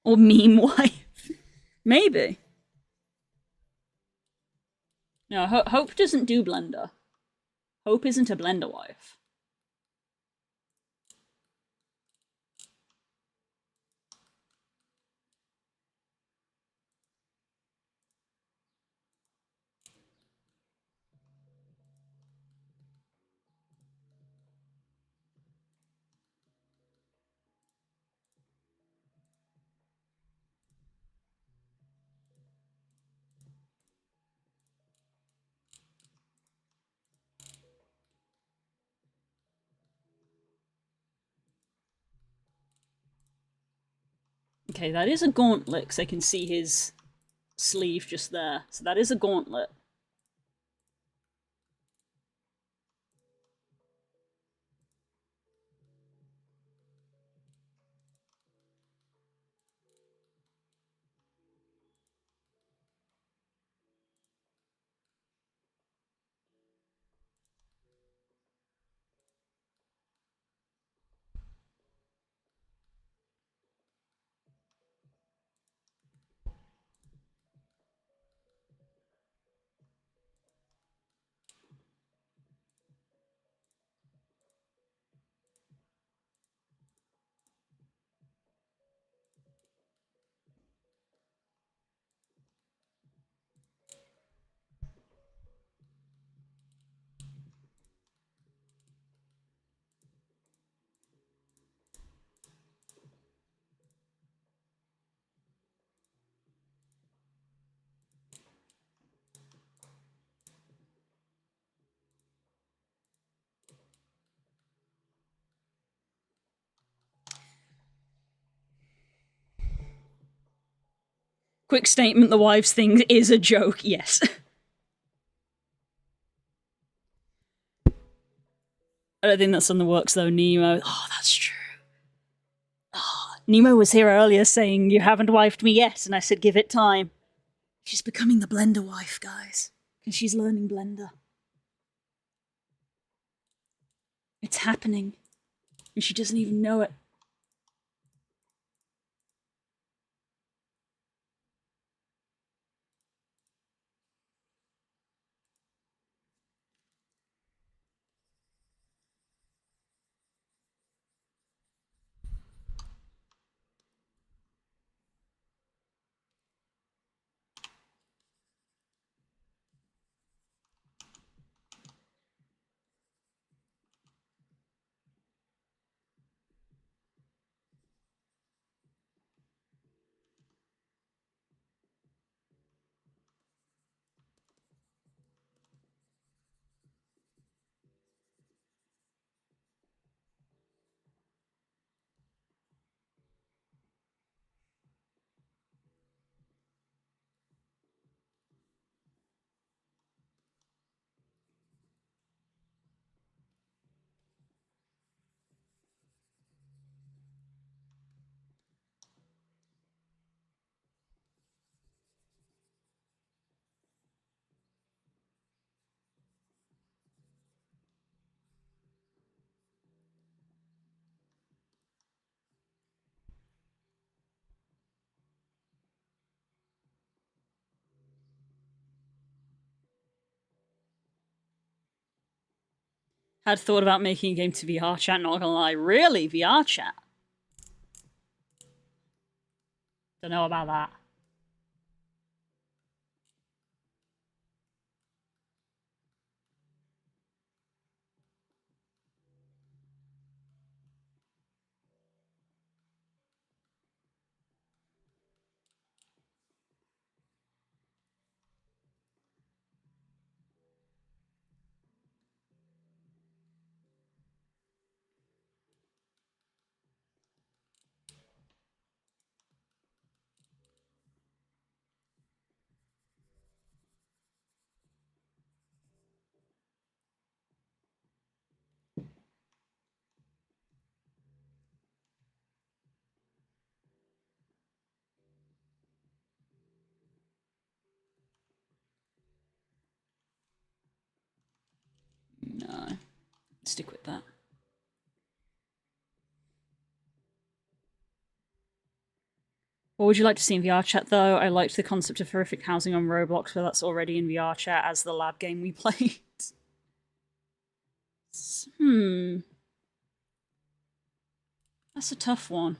Or meme wife. Maybe. No, Hope doesn't do Blender. Hope isn't a Blender wife. Okay, that is a gauntlet, because I can see his sleeve just there. So that is a gauntlet. Quick statement, the wives thing is a joke, yes. I don't think that's on the works though, Nemo. Oh, that's true. Oh, Nemo was here earlier saying, "You haven't wifed me yet," and I said, "Give it time." She's becoming the Blender wife, guys. Because she's learning Blender. It's happening. And she doesn't even know it. Had thought about making a game to VR chat, not gonna lie. Really? VR chat? Don't know about that. No. Stick with that. What would you like to see in VR chat, though? I liked the concept of horrific housing on Roblox, but that's already in VR chat as the lab game we played. That's a tough one.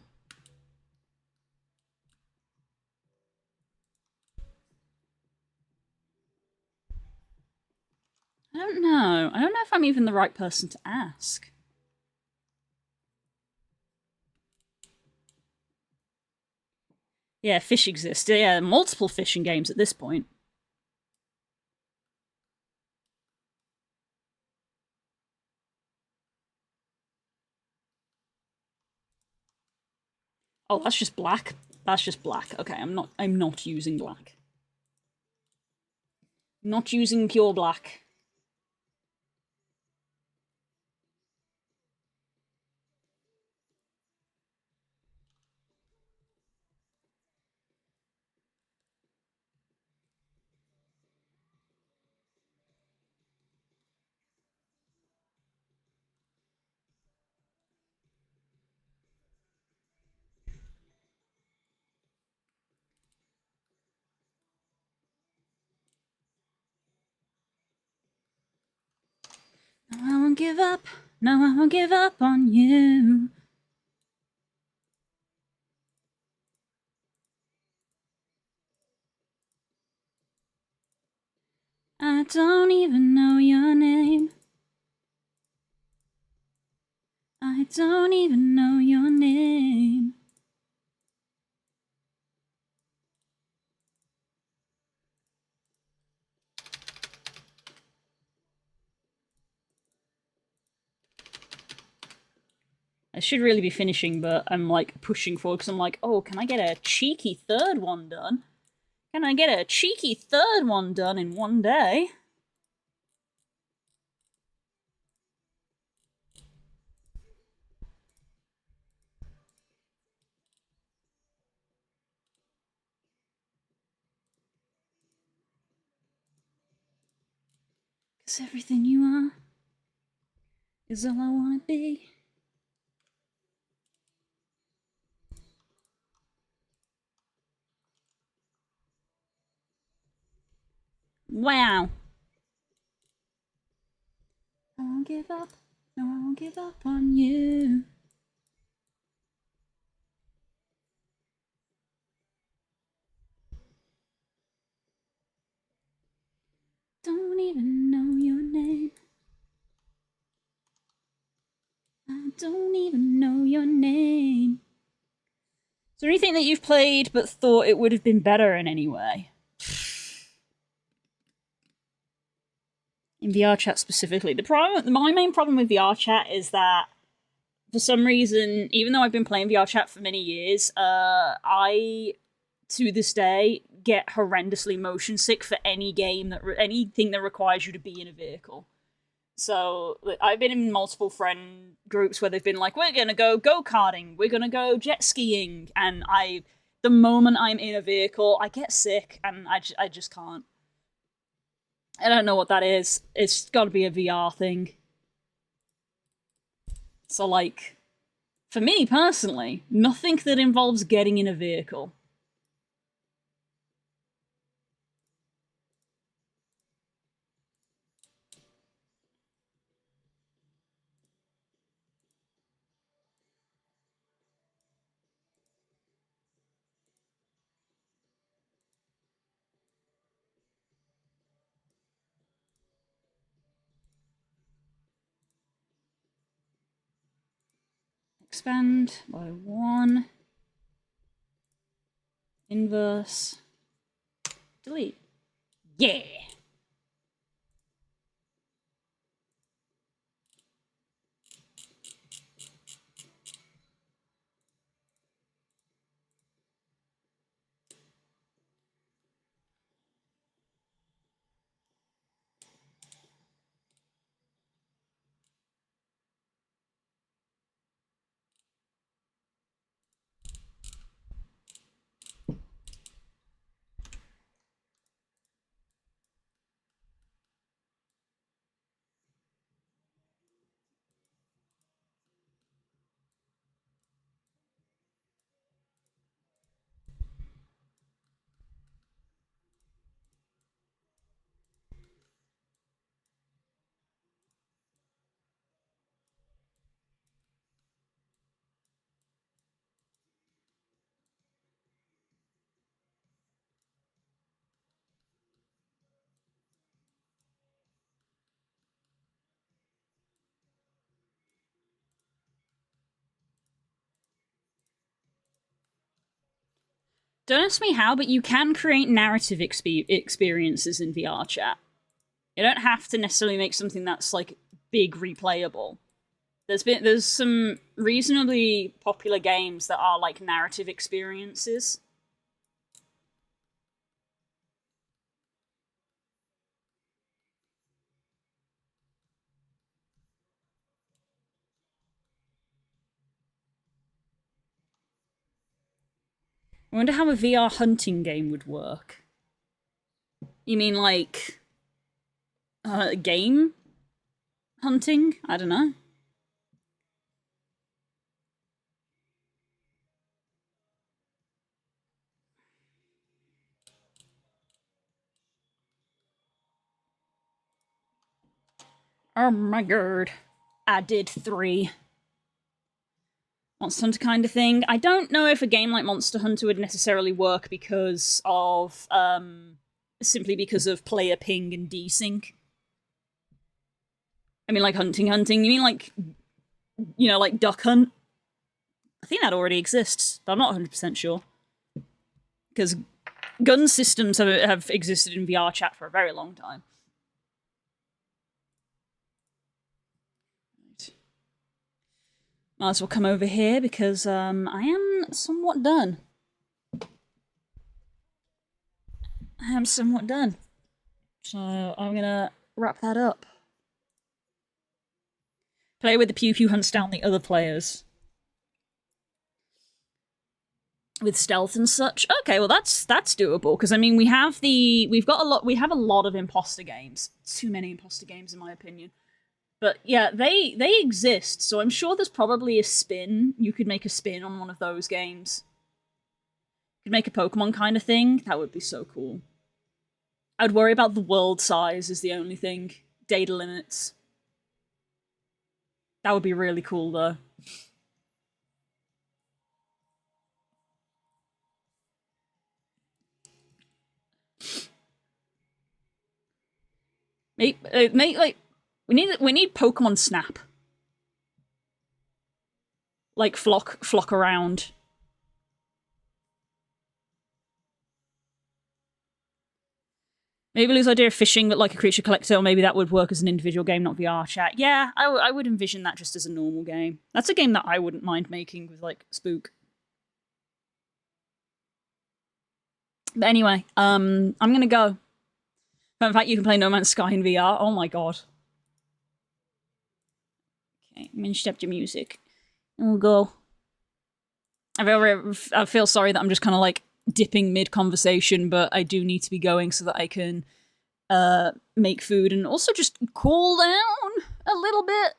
I don't know. I don't know if I'm even the right person to ask. Yeah, fish exist. Yeah, multiple fishing games at this point. Oh, that's just black. That's just black. Okay, I'm not using black. Not using pure black. No, I won't give up. No, I won't give up on you. I don't even know your name. I don't even know your name. I should really be finishing, but I'm like pushing forward because I'm like, oh, can I get a cheeky third one done? Can I get a cheeky third one done in one day? Cause everything you are is all I wanna be. Wow. I won't give up. No, I won't give up on you. Don't even know your name. I don't even know your name. Is there anything that you've played but thought it would have been better in any way? In VR chat specifically. My main problem with VR chat is that for some reason, even though I've been playing VR chat for many years, I to this day get horrendously motion sick for any game anything that requires you to be in a vehicle. So I've been in multiple friend groups where they've been like, "We're gonna go karting, we're gonna go jet skiing," and the moment I'm in a vehicle, I get sick, and I just can't. I don't know what that is. It's got to be a VR thing. So like, for me personally, nothing that involves getting in a vehicle. Expand by 1. Inverse. Delete. Yeah! Don't ask me how, but you can create narrative experiences in VR chat. You don't have to necessarily make something that's like big replayable. There's some reasonably popular games that are like narrative experiences. I wonder how a VR hunting game would work. You mean like game hunting? I don't know. Oh my god. I did 3. Monster Hunter kind of thing. I don't know if a game like Monster Hunter would necessarily work because of, simply because of player ping and desync. I mean, like hunting. You mean like, you know, like Duck Hunt? I think that already exists, but I'm not 100% sure. Because gun systems have existed in VR chat for a very long time. Might as well come over here because I am somewhat done. So I'm gonna wrap that up. Play with the Pew Pew hunts down the other players. With stealth and such. Okay, well that's doable, because I mean we have a lot of imposter games. Too many imposter games in my opinion. But yeah, they exist, so I'm sure there's probably a spin. You could make a spin on one of those games. You could make a Pokemon kind of thing. That would be so cool. I'd worry about the world size is the only thing. Data limits. That would be really cool though. Make like we need Pokemon Snap. Like flock around. Maybe Lou's idea of fishing, but like a creature collector, or maybe that would work as an individual game, not VR chat. Yeah, I would envision that just as a normal game. That's a game that I wouldn't mind making with like Spook. But anyway, I'm gonna go. In fact, you can play No Man's Sky in VR. Oh my god. Okay, I'm gonna stop your music. And we'll go. I feel sorry that I'm just kind of like dipping mid-conversation, but I do need to be going so that I can make food and also just cool down a little bit.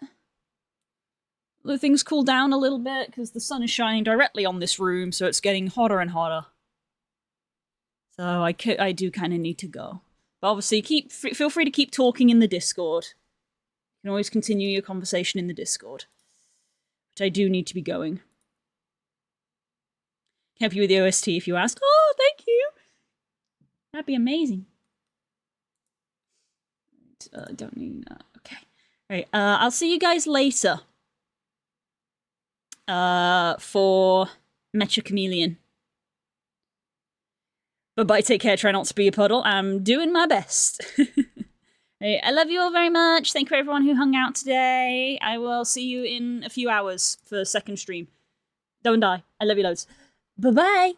Let things cool down a little bit, because the sun is shining directly on this room, so it's getting hotter and hotter. So I do kind of need to go. But obviously, feel free to keep talking in the Discord. You can always continue your conversation in the Discord. But I do need to be going. Help you with the OST if you ask. Oh, thank you! That'd be amazing. Don't need that. Okay. Alright, I'll see you guys later. For Mecha Chameleon. Bye-bye, take care, try not to be a puddle. I'm doing my best. Hey, I love you all very much. Thank you for everyone who hung out today. I will see you in a few hours for the second stream. Don't die. I love you loads. Bye-bye.